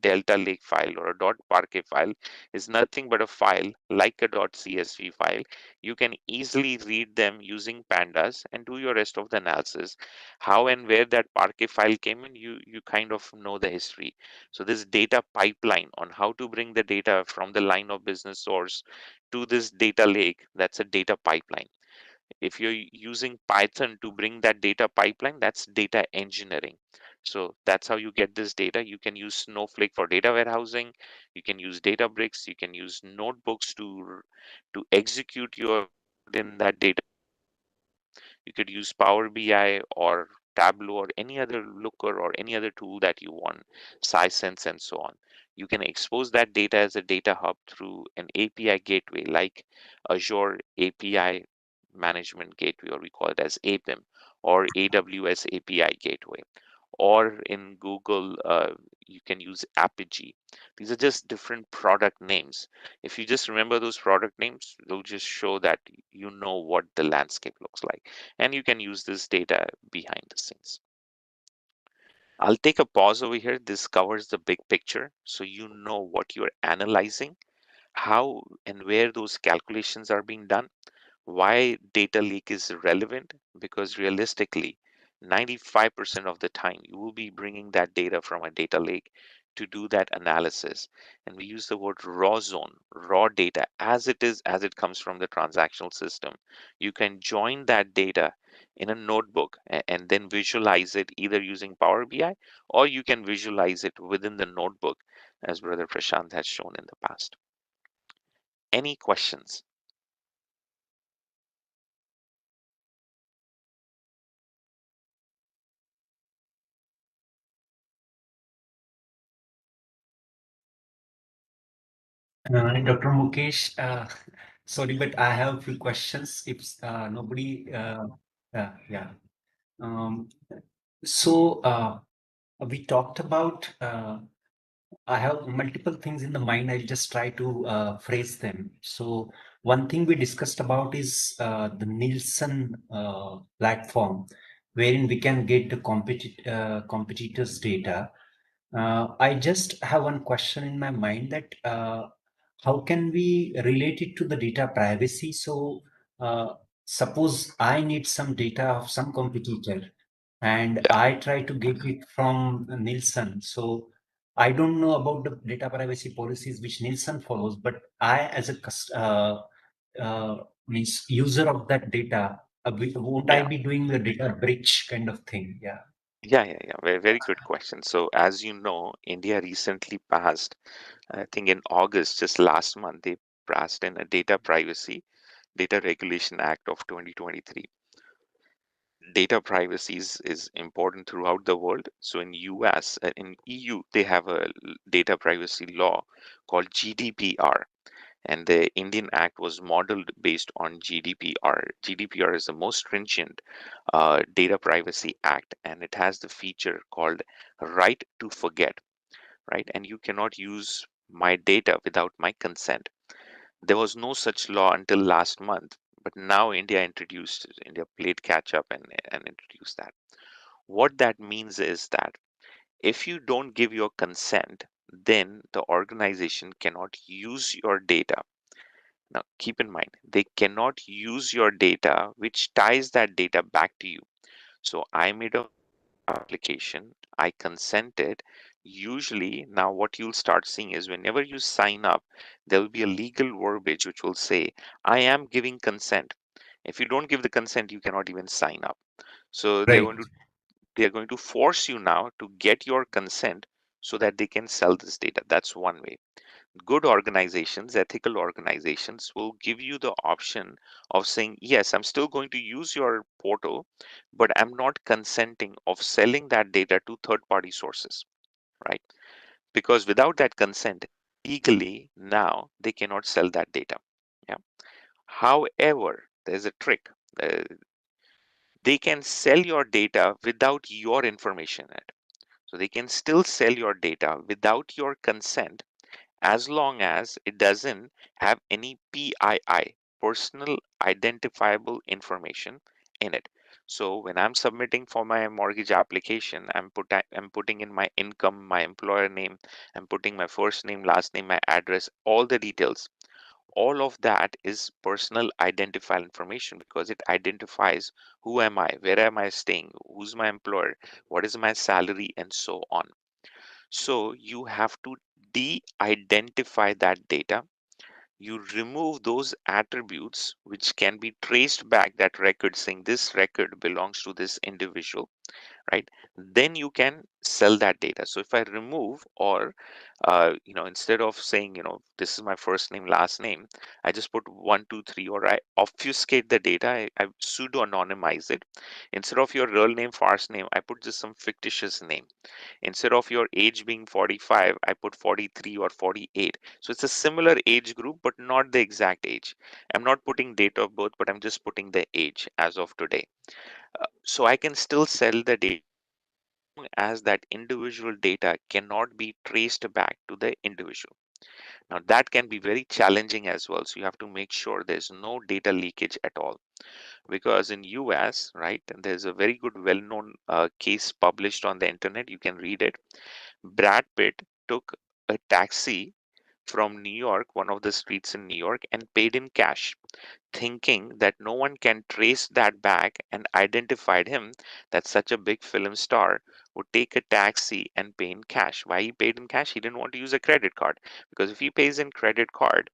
.delta lake file or a .parquet file is nothing but a file like a .csv file. You can easily read them using pandas and do your rest of the analysis. How and where that Parquet file came in, you kind of know the history. So this data pipeline on how to bring the data from the line of business source to this data lake, that's a data pipeline. If you're using Python to bring that data pipeline, that's data engineering. So that's how you get this data. You can use Snowflake for data warehousing. You can use Databricks. You can use notebooks to execute your in that data. You could use Power BI or Tableau or any other looker or any other tool that you want, Sisense and so on. You can expose that data as a data hub through an API gateway like Azure API Management Gateway, or we call it as APIM, or AWS API Gateway, or in Google, you can use Apigee. These are just different product names. If you just remember those product names, they'll just show that you know what the landscape looks like. And you can use this data behind the scenes. I'll take a pause over here. This covers the big picture, so you know what you're analyzing, how and where those calculations are being done. Why data leak is relevant? Because realistically, 95% of the time you will be bringing that data from a data lake to do that analysis. And we use the word raw zone, raw data as it is, as it comes from the transactional system. You can join that data in a notebook and then visualize it either using Power BI, or you can visualize it within the notebook as Brother Prashant has shown in the past. Any questions? Dr. Mukesh, sorry, but I have a few questions. If nobody, yeah. Um, so we talked about. I have multiple things in the mind. I'll just try to phrase them. So one thing we discussed about is the Nielsen platform, wherein we can get the competitors' data. I just have one question in my mind that how can we relate it to the data privacy? So suppose I need some data of some competitor and I try to get it from Nielsen. So I don't know about the data privacy policies which Nielsen follows, but I as a means user of that data, won't I Yeah. be doing the data breach kind of thing? Yeah. Yeah. Very, very good question. So, as you know, India recently passed, I think in August, just last month, they passed in a Data Regulation Act of 2023. Data privacy is important throughout the world. So in US, in EU, they have a data privacy law called GDPR. And the Indian Act was modeled based on GDPR. GDPR is the most stringent data privacy act, and it has the feature called right to forget, right? And you cannot use my data without my consent. There was no such law until last month, but now India played catch up and introduced that. What that means is that if you don't give your consent, then the organization cannot use your data. Now, keep in mind, they cannot use your data, which ties that data back to you. So I made a application, I consented. Usually, now what you'll start seeing is whenever you sign up, there will be a legal verbiage which will say, I am giving consent. If you don't give the consent, you cannot even sign up. So Right. they're going to force you now to get your consent so that they can sell this data. That's one way. Good organizations, ethical organizations will give you the option of saying, yes, I'm still going to use your portal, but I'm not consenting of selling that data to third party sources, right? Because without that consent, legally now they cannot sell that data. Yeah. However, there's a trick. Uh, they can sell your data without your information in it. So they can still sell your data without your consent as long as it doesn't have any PII, personal identifiable information in it. So when I'm submitting for my mortgage application, I'm putting in my income, my employer name, I'm putting my first name, last name, my address, all the details. All of that is personal identifiable information because it identifies who am I, where am I staying, who's my employer, what is my salary, and so on. So you have to de-identify that data. You remove those attributes which can be traced back that record saying this record belongs to this individual, right? Then you can sell that data. So if I remove or instead of saying this is my first name last name, I just put 123, or I obfuscate the data. I pseudo anonymize it. Instead of your real name, first name, I put just some fictitious name. Instead of your age being 45, I put 43 or 48. So it's a similar age group, but not the exact age. I'm not putting date of birth, but I'm just putting the age as of today. So I can still sell the data as that individual data cannot be traced back to the individual. Now that can be very challenging as well. So you have to make sure there's no data leakage at all. Because in US, right, there's a very good well-known case published on the internet. You can read it. Brad Pitt took a taxi from New York, one of the streets in New York, and paid in cash, thinking that no one can trace that back, and identified him that such a big film star would take a taxi and pay in cash. Why he paid in cash? He didn't want to use a credit card, because if he pays in credit card,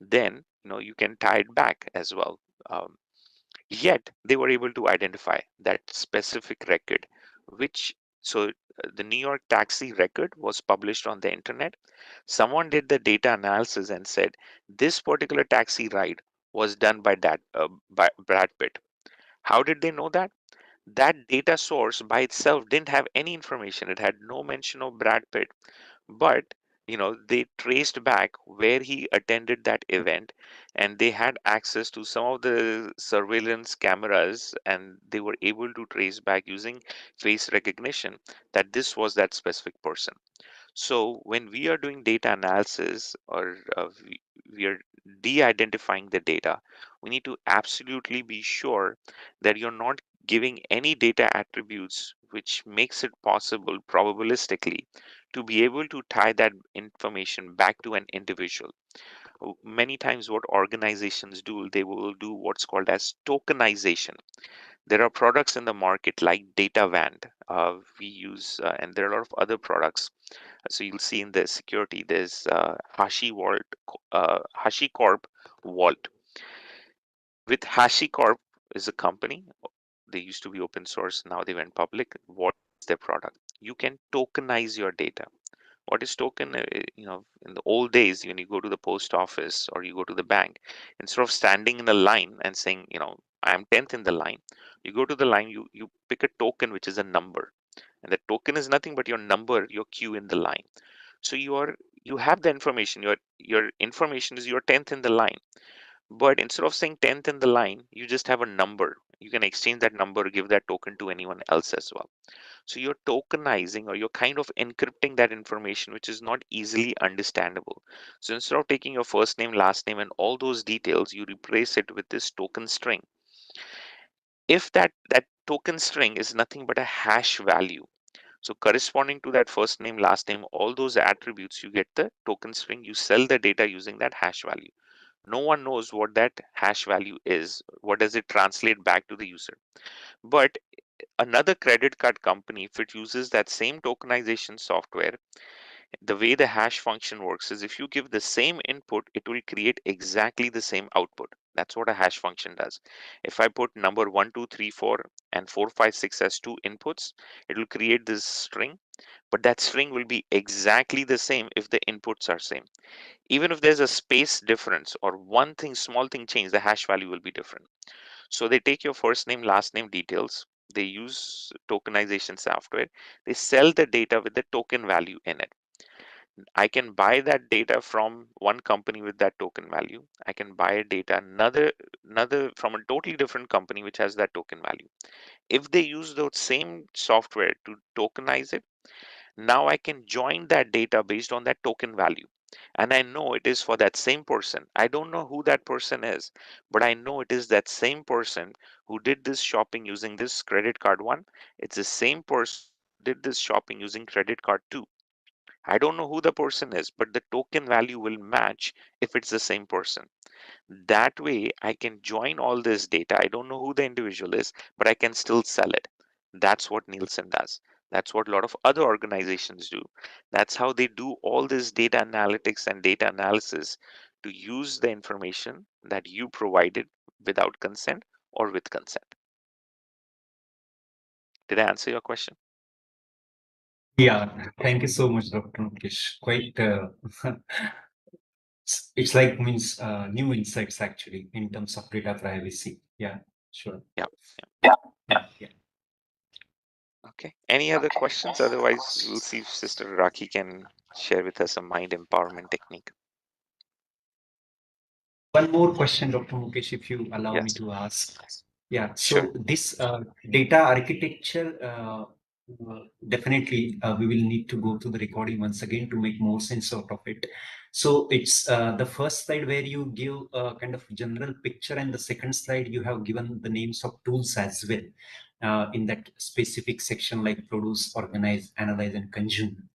then you can tie it back as well. Yet they were able to identify that specific record, which so the New York taxi record was published on the internet. Someone did the data analysis and said this particular taxi ride was done by Brad Pitt. How did they know that? That data source by itself didn't have any information. It had no mention of Brad Pitt, but they traced back where he attended that event, and they had access to some of the surveillance cameras, and they were able to trace back using face recognition that this was that specific person. So when we are doing data analysis, or we are de-identifying the data, we need to absolutely be sure that you're not giving any data attributes which makes it possible probabilistically to be able to tie that information back to an individual. Many times what organizations do, they will do what's called as tokenization. There are products in the market like DataVant, we use, and there are a lot of other products. So you'll see in the security, there's HashiCorp Vault. With HashiCorp is a company. They used to be open source. Now they went public. What is their product? You can tokenize your data. What is token? In the old days, when you go to the post office or you go to the bank, instead of standing in a line and saying, I'm 10th in the line, you go to the line, you pick a token, which is a number. And the token is nothing but your number, your queue in the line. So you have the information. Your information is your 10th in the line. But instead of saying 10th in the line, you just have a number. You can exchange that number, give that token to anyone else as well. So you're tokenizing, or you're kind of encrypting that information, which is not easily understandable. So instead of taking your first name, last name, and all those details, you replace it with this token string. If that token string is nothing but a hash value, so corresponding to that first name, last name, all those attributes, you get the token string. You sell the data using that hash value. No one knows what that hash value is. What does it translate back to the user? But another credit card company, if it uses that same tokenization software, the way the hash function works is if you give the same input, it will create exactly the same output. That's what a hash function does. If I put number 1, 2, 3, 4, and 4, 5, 6 as 2 inputs, it will create this string, but that string will be exactly the same if the inputs are same. Even if there's a space difference or one thing, small thing change, the hash value will be different. So they take your first name, last name details. They use tokenization software. They sell the data with the token value in it. I can buy that data from one company with that token value. I can buy data another from a totally different company which has that token value. If they use the same software to tokenize it, now I can join that data based on that token value. And I know it is for that same person. I don't know who that person is, but I know it is that same person who did this shopping using this credit card 1. It's the same person who did this shopping using credit card 2. I don't know who the person is, but the token value will match if it's the same person. That way, I can join all this data. I don't know who the individual is, but I can still sell it. That's what Nielsen does. That's what a lot of other organizations do. That's how they do all this data analytics and data analysis to use the information that you provided without consent or with consent. Did I answer your question? Yeah, thank you so much, Dr. Mukesh. Quite, it's like means new insights actually in terms of data privacy. Yeah, sure. Yeah. Yeah. Okay. Any other questions? Otherwise, we'll see if Sister Raki can share with us a mind empowerment technique. One more question, Dr. Mukesh, if you allow me Yes. to ask. Yeah, so Sure. this data architecture, definitely we will need to go through the recording once again to make more sense out of it. So it's the first slide where you give a kind of general picture, and the second slide you have given the names of tools as well in that specific section like produce, organize, analyze, and consume.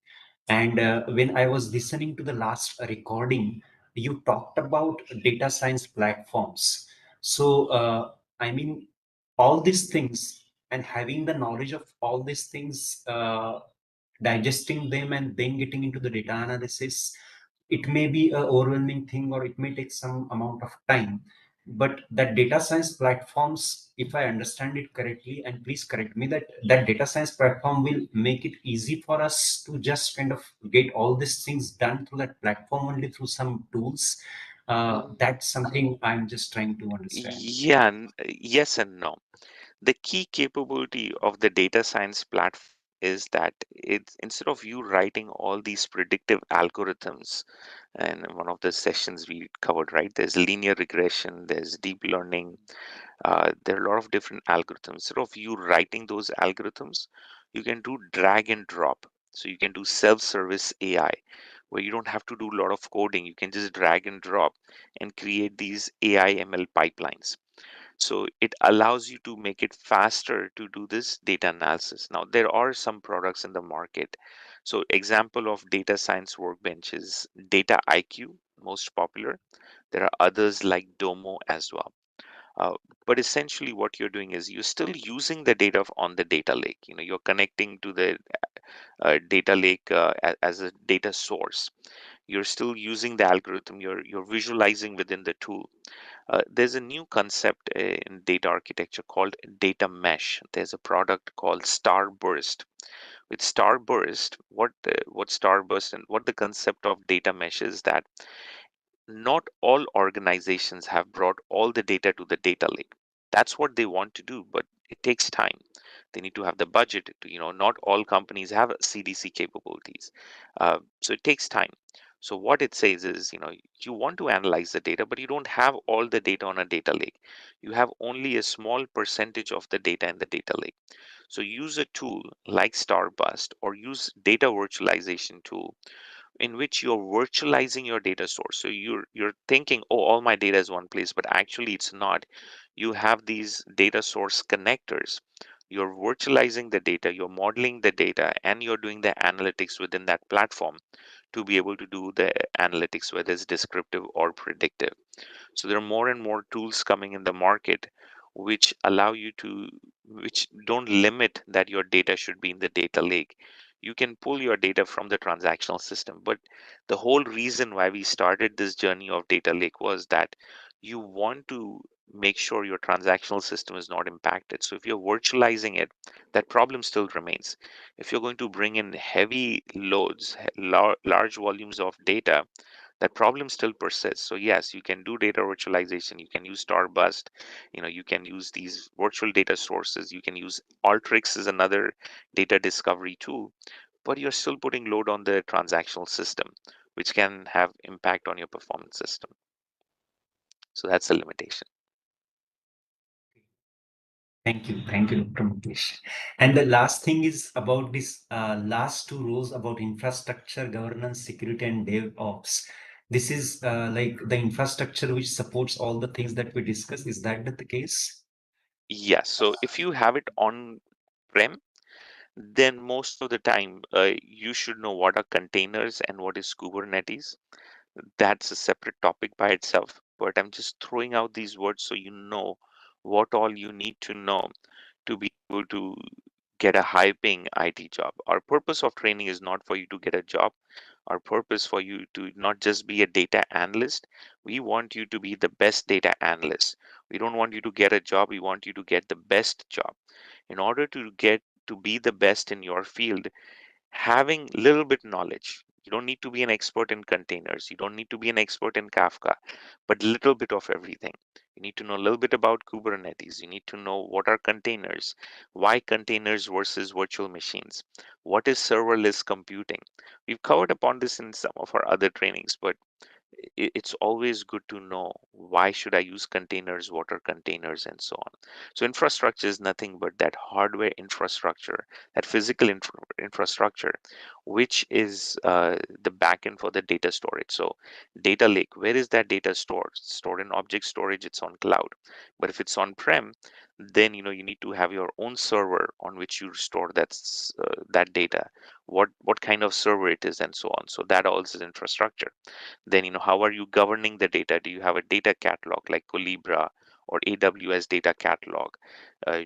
And when I was listening to the last recording, you talked about data science platforms. So, I mean, all these things and having the knowledge of all these things, digesting them and then getting into the data analysis, it may be a overwhelming thing or it may take some amount of time. But that data science platforms, if I understand it correctly, and please correct me, that data science platform will make it easy for us to just kind of get all these things done through that platform only through some tools. That's something I'm just trying to understand. Yeah, yes and no. The key capability of the data science platform is that it's instead of you writing all these predictive algorithms, and one of the sessions we covered, right? There's linear regression, there's deep learning, there are a lot of different algorithms. Instead of you writing those algorithms, you can do drag and drop. So you can do self-service AI, where you don't have to do a lot of coding. You can just drag and drop and create these AI ML pipelines. So it allows you to make it faster to do this data analysis. Now, there are some products in the market. So example of data science workbench is Data IQ, most popular. There are others like Domo as well. Uh, but essentially what you're doing is you're still using the data on the data lake. You know, you're connecting to the data lake as a data source. You're still using the algorithm. You're visualizing within the tool. There's a new concept in data architecture called data mesh. There's a product called Starburst. With Starburst, what Starburst and what the concept of data mesh is that not all organizations have brought all the data to the data lake. That's what they want to do, but it takes time. They need to have the budget to, not all companies have CDC capabilities. So it takes time. So what it says is, you want to analyze the data, but you don't have all the data on a data lake. You have only a small percentage of the data in the data lake. So use a tool like Starbust or use data virtualization tool in which you're virtualizing your data source. So you're thinking, oh, all my data is one place, but actually it's not. You have these data source connectors. You're virtualizing the data, you're modeling the data, and you're doing the analytics within that platform to be able to do the analytics, whether it's descriptive or predictive. So there are more and more tools coming in the market which allow you to, which don't limit that your data should be in the data lake. You can pull your data from the transactional system. But the whole reason why we started this journey of data lake was that you want to make sure your transactional system is not impacted. So if you're virtualizing it, that problem still remains. If you're going to bring in heavy loads, large volumes of data, that problem still persists. So yes, you can do data virtualization. You can use Starbust. You can use these virtual data sources. You can use Alteryx is another data discovery tool, but you're still putting load on the transactional system, which can have impact on your performance system. So that's the limitation. Thank you, Dr. Mukesh. And the last thing is about this last two rows about infrastructure, governance, security, and DevOps. This is like the infrastructure which supports all the things that we discussed. Is that the case? Yes. So if you have it on prem, then most of the time you should know what are containers and what is Kubernetes. That's a separate topic by itself. But I'm just throwing out these words so you know what all you need to know to be able to get a high paying IT job. Our purpose of training is not for you to get a job. Our purpose for you to not just be a data analyst. We want you to be the best data analyst. We don't want you to get a job. We want you to get the best job. In order to get to be the best in your field, having little bit knowledge. You don't need to be an expert in containers. You don't need to be an expert in Kafka, but little bit of everything. You need to know a little bit about Kubernetes. You need to know what are containers, why containers versus virtual machines, what is serverless computing. We've covered upon this in some of our other trainings, but it's always good to know why should I use containers, what are containers, and so on. So infrastructure is nothing but that hardware infrastructure, that physical infrastructure, which is the backend for the data storage. So data lake, where is that data stored? Stored in object storage, it's on cloud. But if it's on-prem, then you need to have your own server on which you store that data, what kind of server it is, and so on. So that all is infrastructure. Then how are you governing the data? Do you have a data catalog like Colibra or AWS data catalog?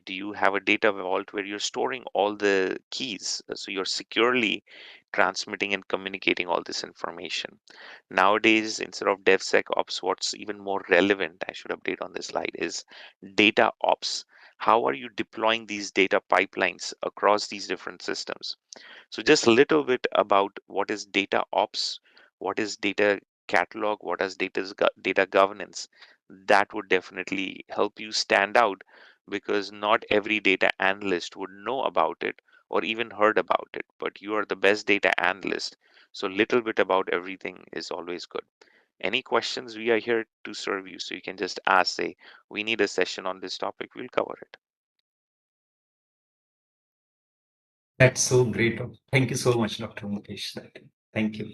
Do you have a data vault where you're storing all the keys, so you're securely transmitting and communicating all this information? Nowadays, instead of DevSecOps, what's even more relevant, I should update on this slide, is data ops. How are you deploying these data pipelines across these different systems? So just a little bit about what is data ops, what is data catalog, what is data governance. That would definitely help you stand out, because not every data analyst would know about it or even heard about it, but you are the best data analyst. So little bit about everything is always good. Any questions? We are here to serve you. So you can just ask, say, we need a session on this topic, we'll cover it. That's so great. Thank you so much, Dr. Mukesh. Thank you.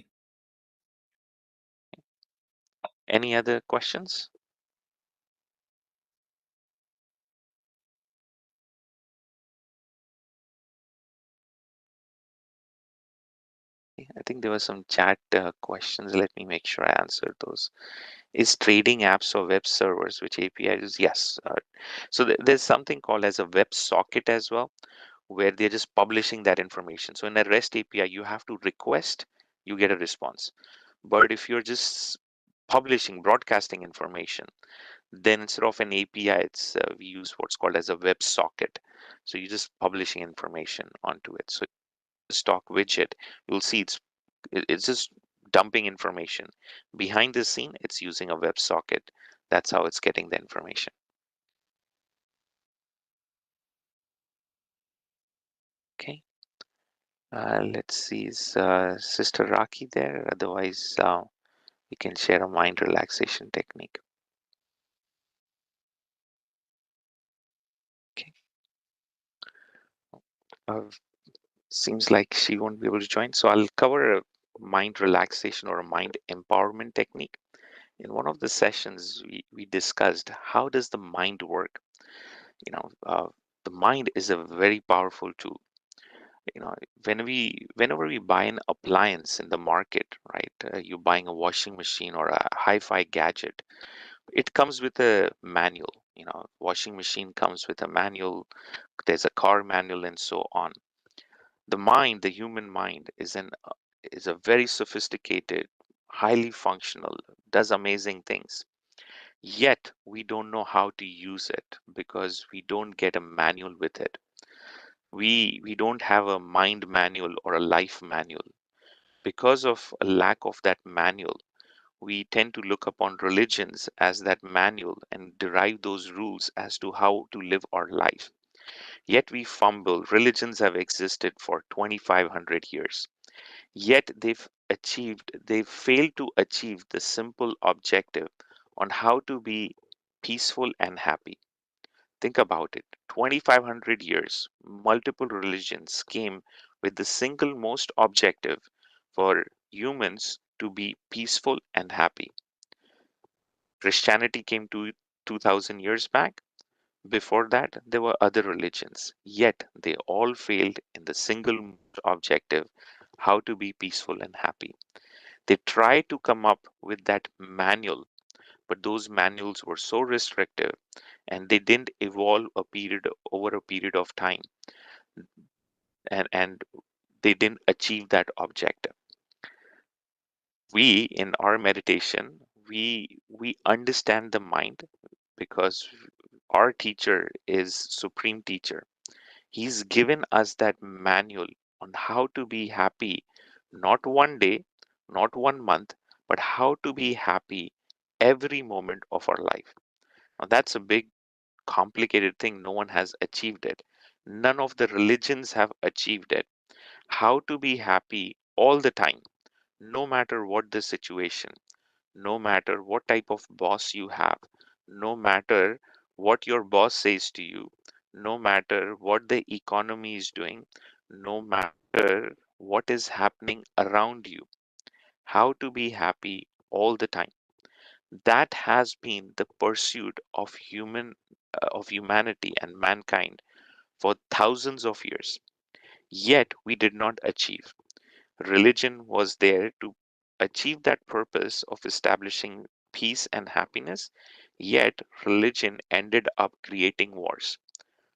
Any other questions? I think there were some chat questions. Let me make sure I answered those. Is trading apps or web servers which APIs? Yes. So there's something called as a web socket as well, where they're just publishing that information. So in a REST API, you have to request, you get a response. But if you're just publishing, broadcasting information, then instead of an API, we use what's called as a web socket. So you're just publishing information onto it. So stock widget, you'll see it's just dumping information. Behind the scene, it's using a WebSocket. That's how it's getting the information. Okay. Let's see, is Sister Raki there? Otherwise, we can share a mind relaxation technique. Okay. Seems like she won't be able to join. So I'll cover a mind relaxation or a mind empowerment technique. In one of the sessions, we discussed how does the mind work. The mind is a very powerful tool. Whenever we buy an appliance in the market, right? You're buying a washing machine or a hi-fi gadget. It comes with a manual. Washing machine comes with a manual. There's a car manual and so on. The mind, the human mind, is a very sophisticated, highly functional, does amazing things. Yet we don't know how to use it because we don't get a manual with it. We don't have a mind manual or a life manual. Because of a lack of that manual, we tend to look upon religions as that manual and derive those rules as to how to live our life. Yet we fumble. Religions have existed for 2,500 years. Yet they've failed to achieve the simple objective on how to be peaceful and happy. Think about it. 2,500 years, multiple religions came with the single most objective for humans to be peaceful and happy. Christianity came to 2,000 years back. Before that, there were other religions, yet they all failed in the single objective, how to be peaceful and happy. They tried to come up with that manual, but those manuals were so restrictive and they didn't evolve over a period of time, and they didn't achieve that objective. We in our meditation, we understand the mind because our teacher is supreme teacher. He's given us that manual on how to be happy, not one day, not one month, but how to be happy every moment of our life. Now that's a big complicated thing. No one has achieved it. None of the religions have achieved it. How to be happy all the time, no matter what the situation, no matter what type of boss you have, no matter what your boss says to you, no matter what the economy is doing, no matter what is happening around you, how to be happy all the time. That has been the pursuit of humanity and mankind for thousands of years. Yet we did not achieve. Religion was there to achieve that purpose of establishing peace and happiness, yet religion ended up creating wars.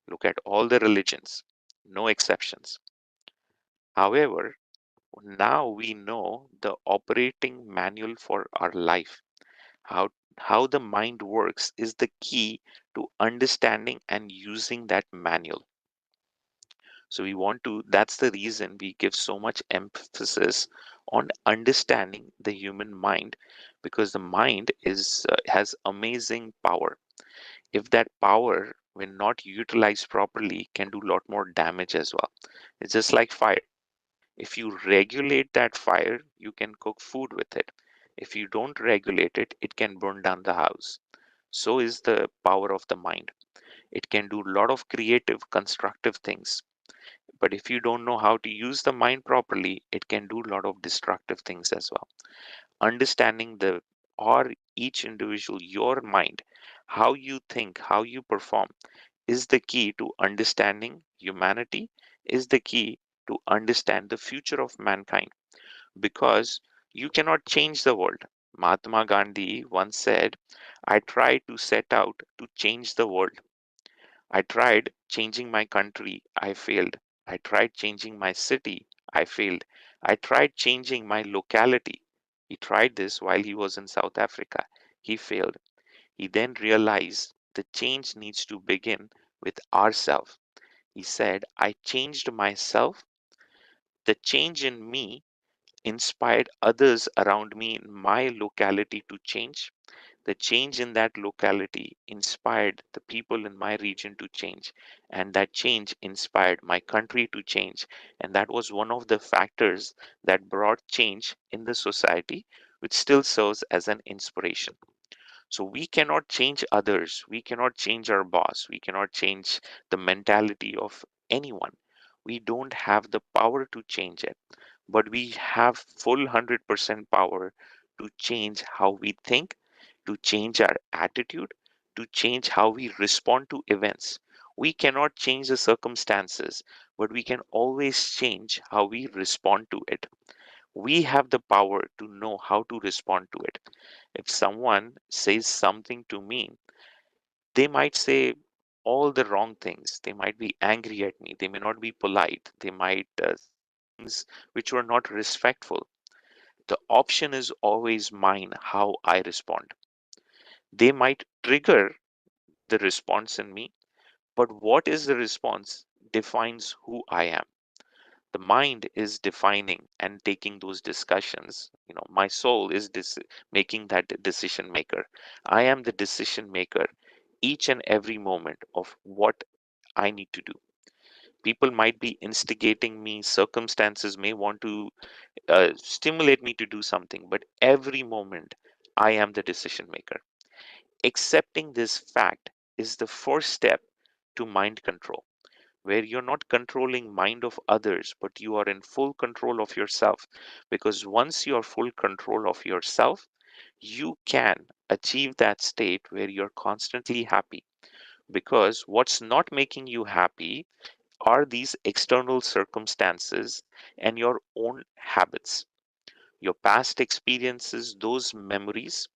Look at all the religions, no exceptions. However, now we know the operating manual for our life. How the mind works is the key to understanding and using that manual. So that's the reason we give so much emphasis on understanding the human mind, because the mind has amazing power. If that power, when not utilized properly, can do a lot more damage as well. It's just like fire. If you regulate that fire, you can cook food with it. If you don't regulate it, it can burn down the house. So is the power of the mind. It can do a lot of creative, constructive things. But if you don't know how to use the mind properly, it can do a lot of destructive things as well. Understanding each individual, your mind, how you think, how you perform, is the key to understanding humanity, is the key to understand the future of mankind. Because you cannot change the world. Mahatma Gandhi once said, I tried to set out to change the world. I tried changing my country, I failed. I tried changing my city, I failed. I tried changing my locality. He tried this while he was in South Africa. He failed. He then realized the change needs to begin with ourselves. He said, I changed myself. The change in me inspired others around me in my locality to change. The change in that locality inspired the people in my region to change, and that change inspired my country to change. And that was one of the factors that brought change in the society, which still serves as an inspiration. So we cannot change others, we cannot change our boss, we cannot change the mentality of anyone. We don't have the power to change it, but we have full 100% power to change how we think, to change our attitude, to change how we respond to events. We cannot change the circumstances, but we can always change how we respond to it. We have the power to know how to respond to it. If someone says something to me, they might say all the wrong things. They might be angry at me. They may not be polite. They might things which were not respectful. The option is always mine how I respond. They might trigger the response in me, but what is the response defines who I am. The mind is defining and taking those discussions. My soul is making that decision maker. I am the decision maker each and every moment of what I need to do. People might be instigating me, circumstances may want to stimulate me to do something, but every moment I am the decision maker. Accepting this fact is the first step to mind control, where you're not controlling mind of others, but you are in full control of yourself. Because once you are full control of yourself, you can achieve that state where you're constantly happy. Because what's not making you happy are these external circumstances and your own habits, your past experiences, those memories,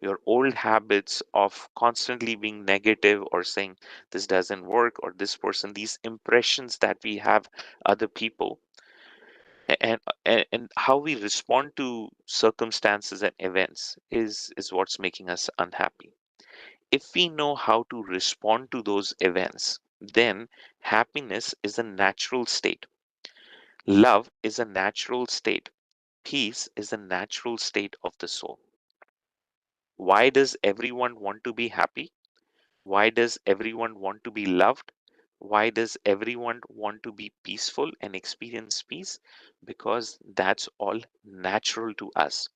your old habits of constantly being negative or saying this doesn't work or this person, these impressions that we have other people, and how we respond to circumstances and events is what's making us unhappy. If we know how to respond to those events, then happiness is a natural state, love is a natural state, peace is a natural state of the soul. Why does everyone want to be happy? Why does everyone want to be loved? Why does everyone want to be peaceful and experience peace? Because that's all natural to us.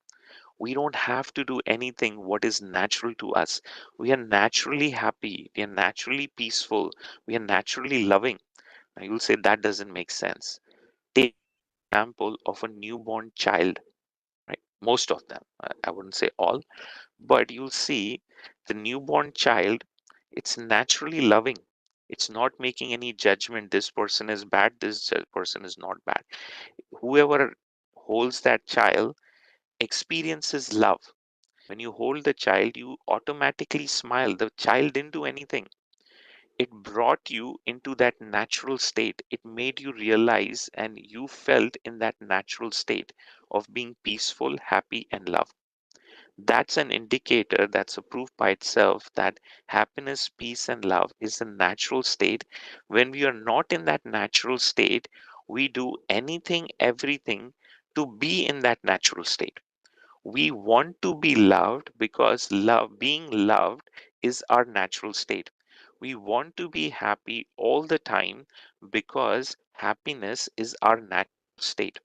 We don't have to do anything what is natural to us. We are naturally happy. We are naturally peaceful. We are naturally loving. Now you'll say that doesn't make sense. Take example of a newborn child, right? Most of them, I wouldn't say all, but you'll see the newborn child, it's naturally loving. It's not making any judgment. This person is bad, this person is not bad. Whoever holds that child experiences love. When you hold the child, you automatically smile. The child didn't do anything. It brought you into that natural state. It made you realize and you felt in that natural state of being peaceful, happy, and loved. That's an indicator, that's a proof by itself that happiness, peace, and love is a natural state. When we are not in that natural state, we do anything, everything to be in that natural state. We want to be loved because being loved is our natural state. We want to be happy all the time because happiness is our natural state.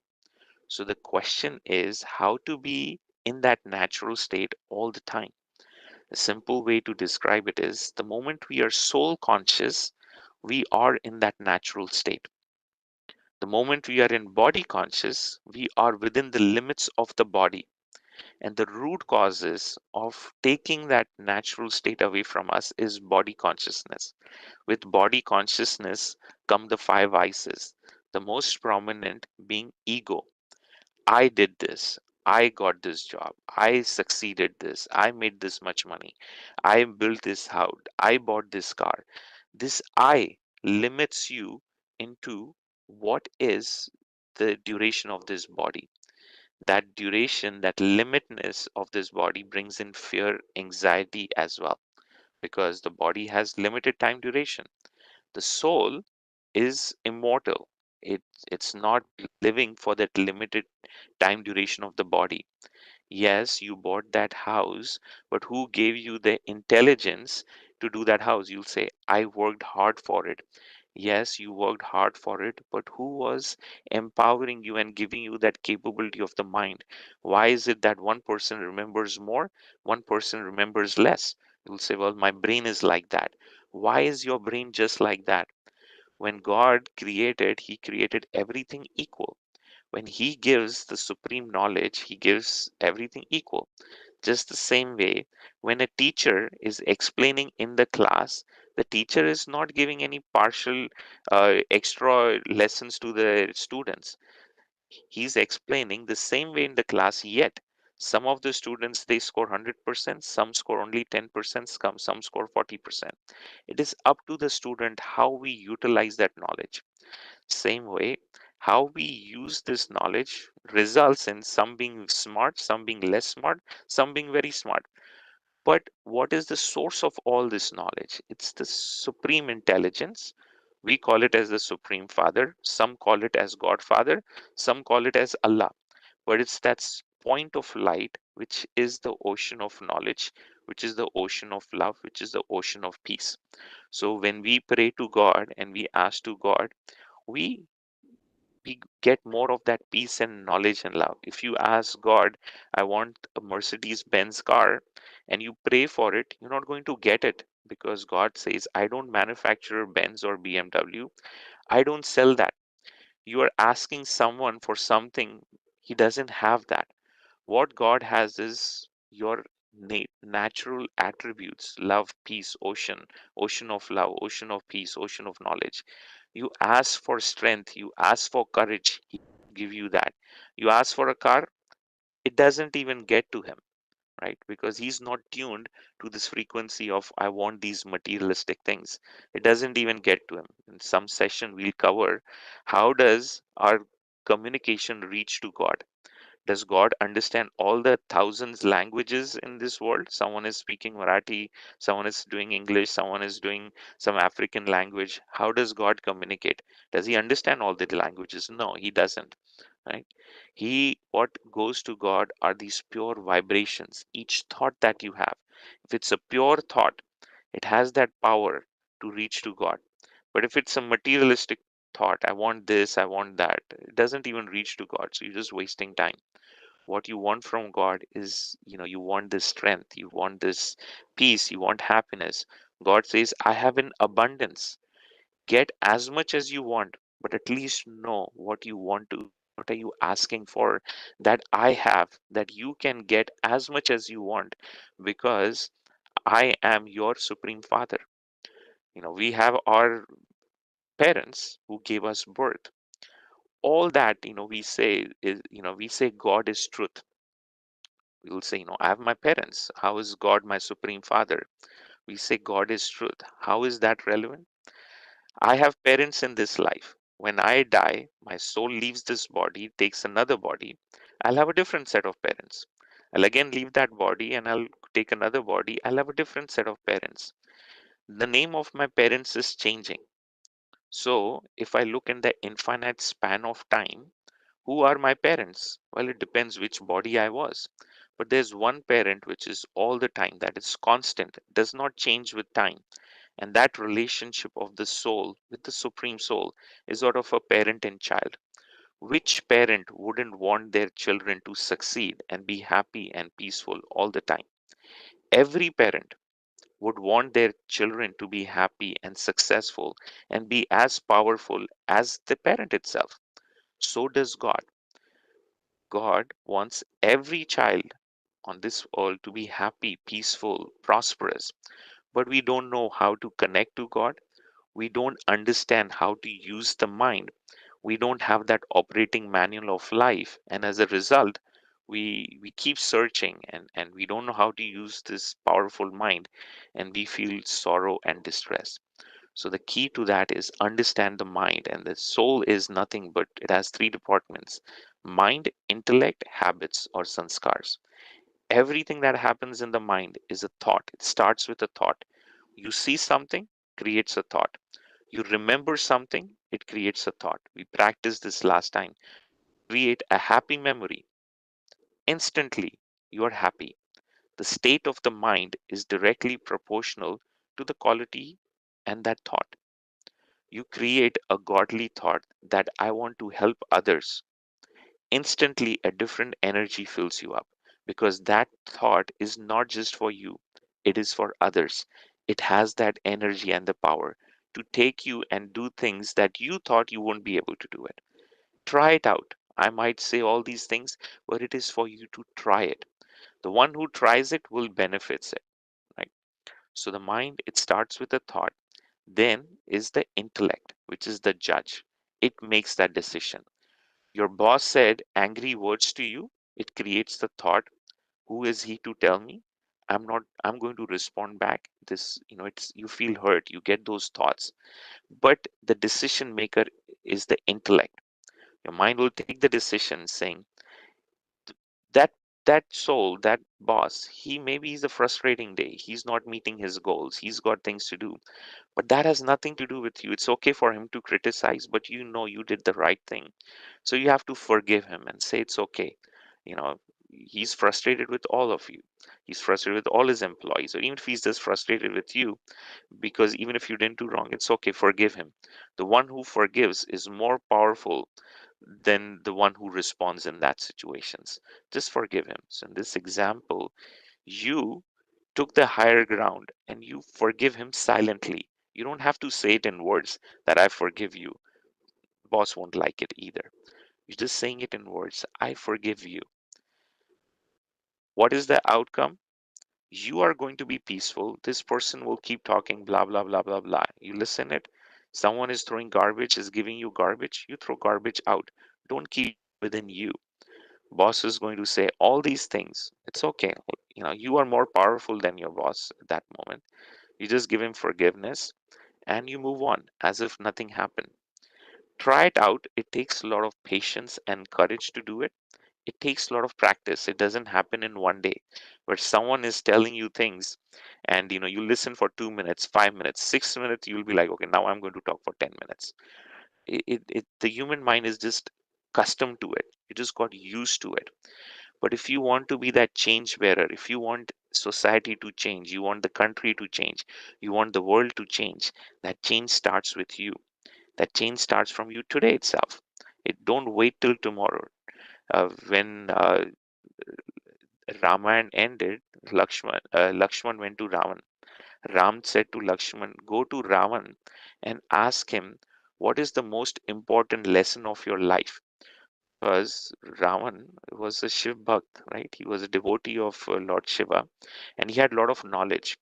So the question is how to be in that natural state all the time. A simple way to describe it is the moment we are soul conscious, we are in that natural state. The moment we are in body conscious, we are within the limits of the body. And the root causes of taking that natural state away from us is body consciousness. With body consciousness come the five vices, the most prominent being ego. I did this. I got this job. I succeeded this. I made this much money. I built this house. I bought this car. This I limits you into what is the duration of this body. That duration, that limitness of this body brings in fear, anxiety as well, because the body has limited time duration. The soul is immortal. It's not living for that limited time duration of the body. Yes, you bought that house, but who gave you the intelligence to do that house? You'll say, I worked hard for it. Yes, you worked hard for it, but who was empowering you and giving you that capability of the mind? Why is it that one person remembers more, one person remembers less? You'll say, well, my brain is like that. Why is your brain just like that? When God created, He created everything equal. When He gives the supreme knowledge, He gives everything equal. Just the same way, when a teacher is explaining in the class, the teacher is not giving any partial extra lessons to the students. He's explaining the same way in the class, yet some of the students they score 100%, some score only 10%, some score 40%. It is up to the student how we utilize that knowledge. Same way, how we use this knowledge results in some being smart, some being less smart, some being very smart. But what is the source of all this knowledge? It's the supreme intelligence. We call it as the Supreme Father. Some call it as Godfather. Some call it as Allah. But it's that point of light, which is the ocean of knowledge, which is the ocean of love, which is the ocean of peace. So when we pray to God and we ask to God, we we get more of that peace and knowledge and love. If you ask God, I want a Mercedes Benz car, and you pray for it, you're not going to get it because God says, I don't manufacture Benz or BMW. I don't sell that. You are asking someone for something, he doesn't have that. What God has is your natural attributes: love, peace, ocean of love, ocean of peace, ocean of knowledge. You ask for strength, you ask for courage, He will give you that. You ask for a car, it doesn't even get to Him, right? Because He's not tuned to this frequency of, I want these materialistic things. It doesn't even get to Him. In some session, we'll cover how does our communication reach to God. Does God understand all the thousands languages in this world? Someone is speaking Marathi, someone is doing English, someone is doing some African language. How does God communicate? Does He understand all the languages? No, He doesn't. Right? What goes to God are these pure vibrations. Each thought that you have, if it's a pure thought, it has that power to reach to God. But if it's a materialistic thought, I want this, I want that, it doesn't even reach to God. So you're just wasting time. What you want from God is, you want this strength, you want this peace, you want happiness. God says, I have an abundance. Get as much as you want, but at least know what you want to What are you asking for that I have, that you can get as much as you want, because I am your Supreme Father. We have our parents who gave us birth. All that, we say is, we say God is truth. We will say, I have my parents. How is God my Supreme Father? We say God is truth. How is that relevant? I have parents in this life. When I die, my soul leaves this body, takes another body. I'll have a different set of parents. I'll again leave that body and I'll take another body. I'll have a different set of parents. The name of my parents is changing. So if I look in the infinite span of time, who are my parents? Well, it depends which body I was. But there's one parent which is all the time, that is constant, does not change with time. And that relationship of the soul with the Supreme Soul is sort of a parent and child. Which parent wouldn't want their children to succeed and be happy and peaceful all the time? Every parent would want their children to be happy and successful and be as powerful as the parent itself. So does God. God wants every child on this world to be happy, peaceful, prosperous. But we don't know how to connect to God. We don't understand how to use the mind. We don't have that operating manual of life. And as a result, we keep searching, and we don't know how to use this powerful mind, and we feel sorrow and distress. So the key to that is understand the mind, and the soul is nothing but it has three departments: mind, intellect, habits, or sanskars. Everything that happens in the mind is a thought. It starts with a thought. You see something, creates a thought. You remember something, it creates a thought. We practiced this last time. Create a happy memory. Instantly, you are happy. The state of the mind is directly proportional to the quality and that thought. You create a godly thought that I want to help others. Instantly, a different energy fills you up, because that thought is not just for you, it is for others. It has that energy and the power to take you and do things that you thought you wouldn't be able to do it. Try it out. I might say all these things, but it is for you to try it. The one who tries it will benefits it, right? So the mind, it starts with a thought, then is the intellect, which is the judge. It makes that decision. Your boss said angry words to you, it creates the thought, who is he to tell me? I'm going to respond back. This, it's, you feel hurt, you get those thoughts. But the decision maker is the intellect. Your mind will take the decision saying, that that soul, that boss, he maybe he's a frustrating day. He's not meeting his goals. He's got things to do. But that has nothing to do with you. It's okay for him to criticize, but you know you did the right thing. So you have to forgive him and say it's okay. You know, he's frustrated with all of you. He's frustrated with all his employees, or even if he's just frustrated with you, because even if you didn't do wrong, it's okay, forgive him. The one who forgives is more powerful than the one who responds in that situations. Just forgive him. So in this example, you took the higher ground and you forgive him silently. You don't have to say it in words that I forgive you. Boss won't like it either. You're just saying it in words. I forgive you. What is the outcome? You are going to be peaceful. This person will keep talking, blah, blah, blah, blah, blah. You listen it. Someone is throwing garbage, is giving you garbage. You throw garbage out. Don't keep within you. Boss is going to say all these things. It's okay. You are more powerful than your boss at that moment. You just give him forgiveness and you move on as if nothing happened. Try it out. It takes a lot of patience and courage to do it. It takes a lot of practice. It doesn't happen in one day, where someone is telling you things and you listen for 2 minutes, 5 minutes, 6 minutes, you'll be like, okay, now I'm going to talk for 10 minutes. The human mind is just accustomed to it. You just got used to it. But if you want to be that change bearer, if you want society to change, you want the country to change, you want the world to change, that change starts with you. That change starts from you today itself. Don't wait till tomorrow. When Ramayana ended, Lakshman went to Ravan. Ram said to Lakshman, go to Ravan and ask him, what is the most important lesson of your life? because Ravan was a Shiv Bhakt, right? He was a devotee of Lord Shiva, and he had a lot of knowledge.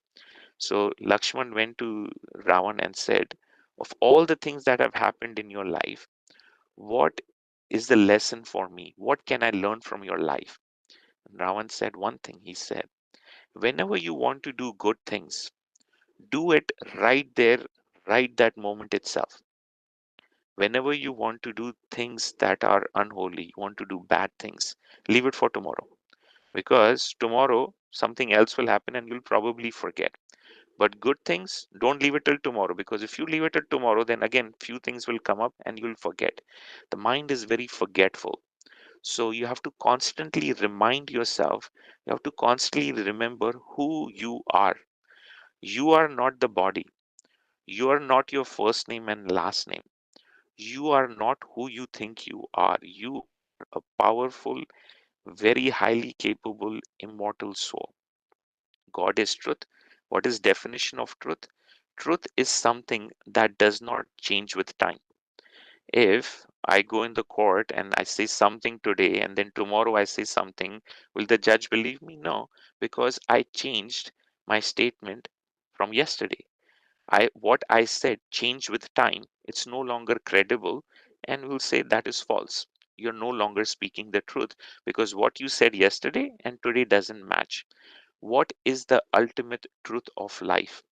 So Lakshman went to Ravan and said, of all the things that have happened in your life, what is the lesson for me? What can I learn from your life? And Ravan said one thing. He said, whenever you want to do good things, do it right there, right that moment itself. Whenever you want to do things that are unholy, you want to do bad things, leave it for tomorrow. Because tomorrow something else will happen and you'll probably forget. But good things, don't leave it till tomorrow, because if you leave it till tomorrow, then again, few things will come up and you'll forget. The mind is very forgetful. So you have to constantly remind yourself, you have to constantly remember who you are. You are not the body. You are not your first name and last name. You are not who you think you are. You are a powerful, very highly capable, immortal soul. God is truth. What is definition of truth? Truth is something that does not change with time. If I go in the court and I say something today and then tomorrow I say something, will the judge believe me? No, because I changed my statement from yesterday. What I said changed with time. It's no longer credible, and we'll say that is false. You're no longer speaking the truth because what you said yesterday and today doesn't match. What is the ultimate truth of life?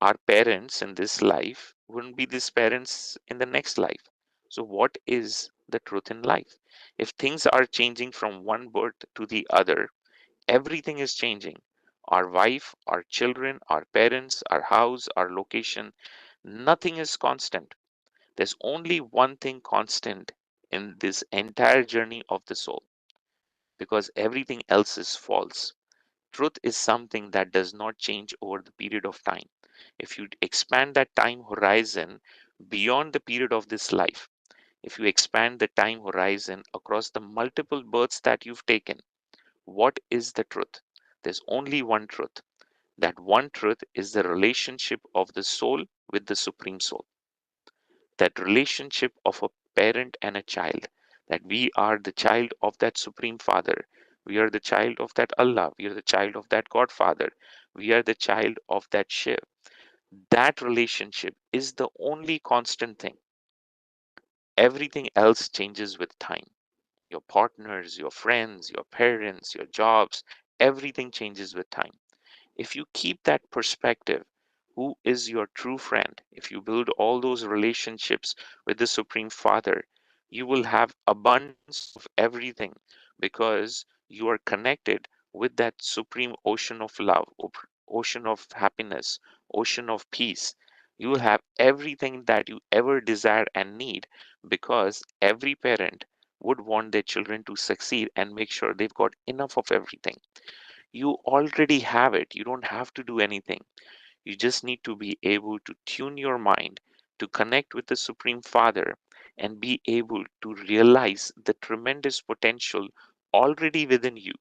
Our parents in this life wouldn't be these parents in the next life. So, what is the truth in life? If things are changing from one birth to the other, everything is changing. Our wife, our children, our parents, our house, our location, nothing is constant. There's only one thing constant in this entire journey of the soul, because everything else is false. Truth is something that does not change over the period of time. If you expand that time horizon beyond the period of this life, if you expand the time horizon across the multiple births that you've taken, what is the truth? There's only one truth. That one truth is the relationship of the soul with the Supreme Soul. That relationship of a parent and a child. That we are the child of that Supreme Father. We are the child of that Allah. We are the child of that Godfather. We are the child of that Shiv. That relationship is the only constant thing. Everything else changes with time. Your partners, your friends, your parents, your jobs, everything changes with time. If you keep that perspective, who is your true friend? If you build all those relationships with the Supreme Father, you will have abundance of everything because you are connected with that supreme ocean of love, ocean of happiness, ocean of peace. You will have everything that you ever desire and need because every parent would want their children to succeed and make sure they've got enough of everything. You already have it. You don't have to do anything. You just need to be able to tune your mind to connect with the Supreme Father and be able to realize the tremendous potential already within you.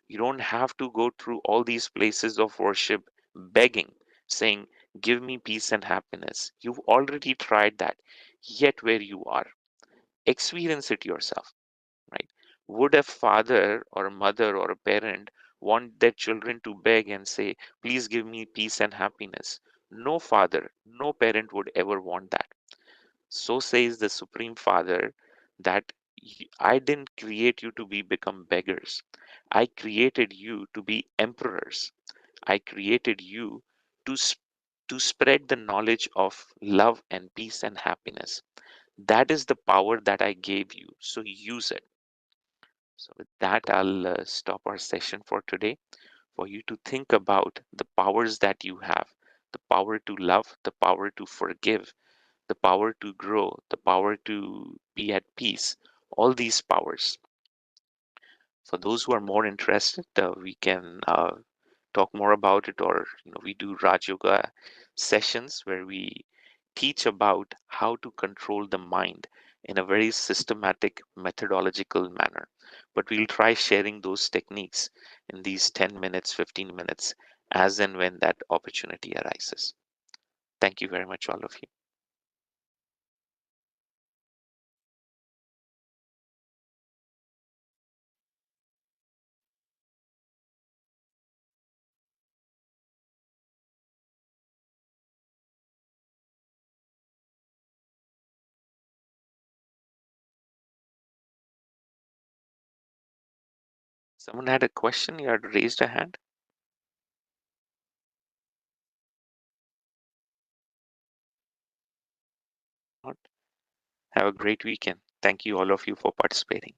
You don't have to go through all these places of worship begging, saying, give me peace and happiness. You've already tried that, yet where you are. Experience it yourself, right? Would a father or a mother or a parent want their children to beg and say, please give me peace and happiness? No father, no parent would ever want that. So says the Supreme Father that I didn't create you to become beggars. I created you to be emperors. I created you to to spread the knowledge of love and peace and happiness. That is the power that I gave you. So use it. So with that, I'll stop our session for today for you to think about the powers that you have, the power to love, the power to forgive, the power to grow, the power to be at peace, all these powers. For those who are more interested, we can talk more about it, or we do Raj Yoga sessions where we teach about how to control the mind in a very systematic methodological manner. But we'll try sharing those techniques in these 10 minutes, 15 minutes, as and when that opportunity arises. Thank you very much, all of you. Someone had a question? You had raised a hand? Not. Have a great weekend. Thank you, all of you, for participating.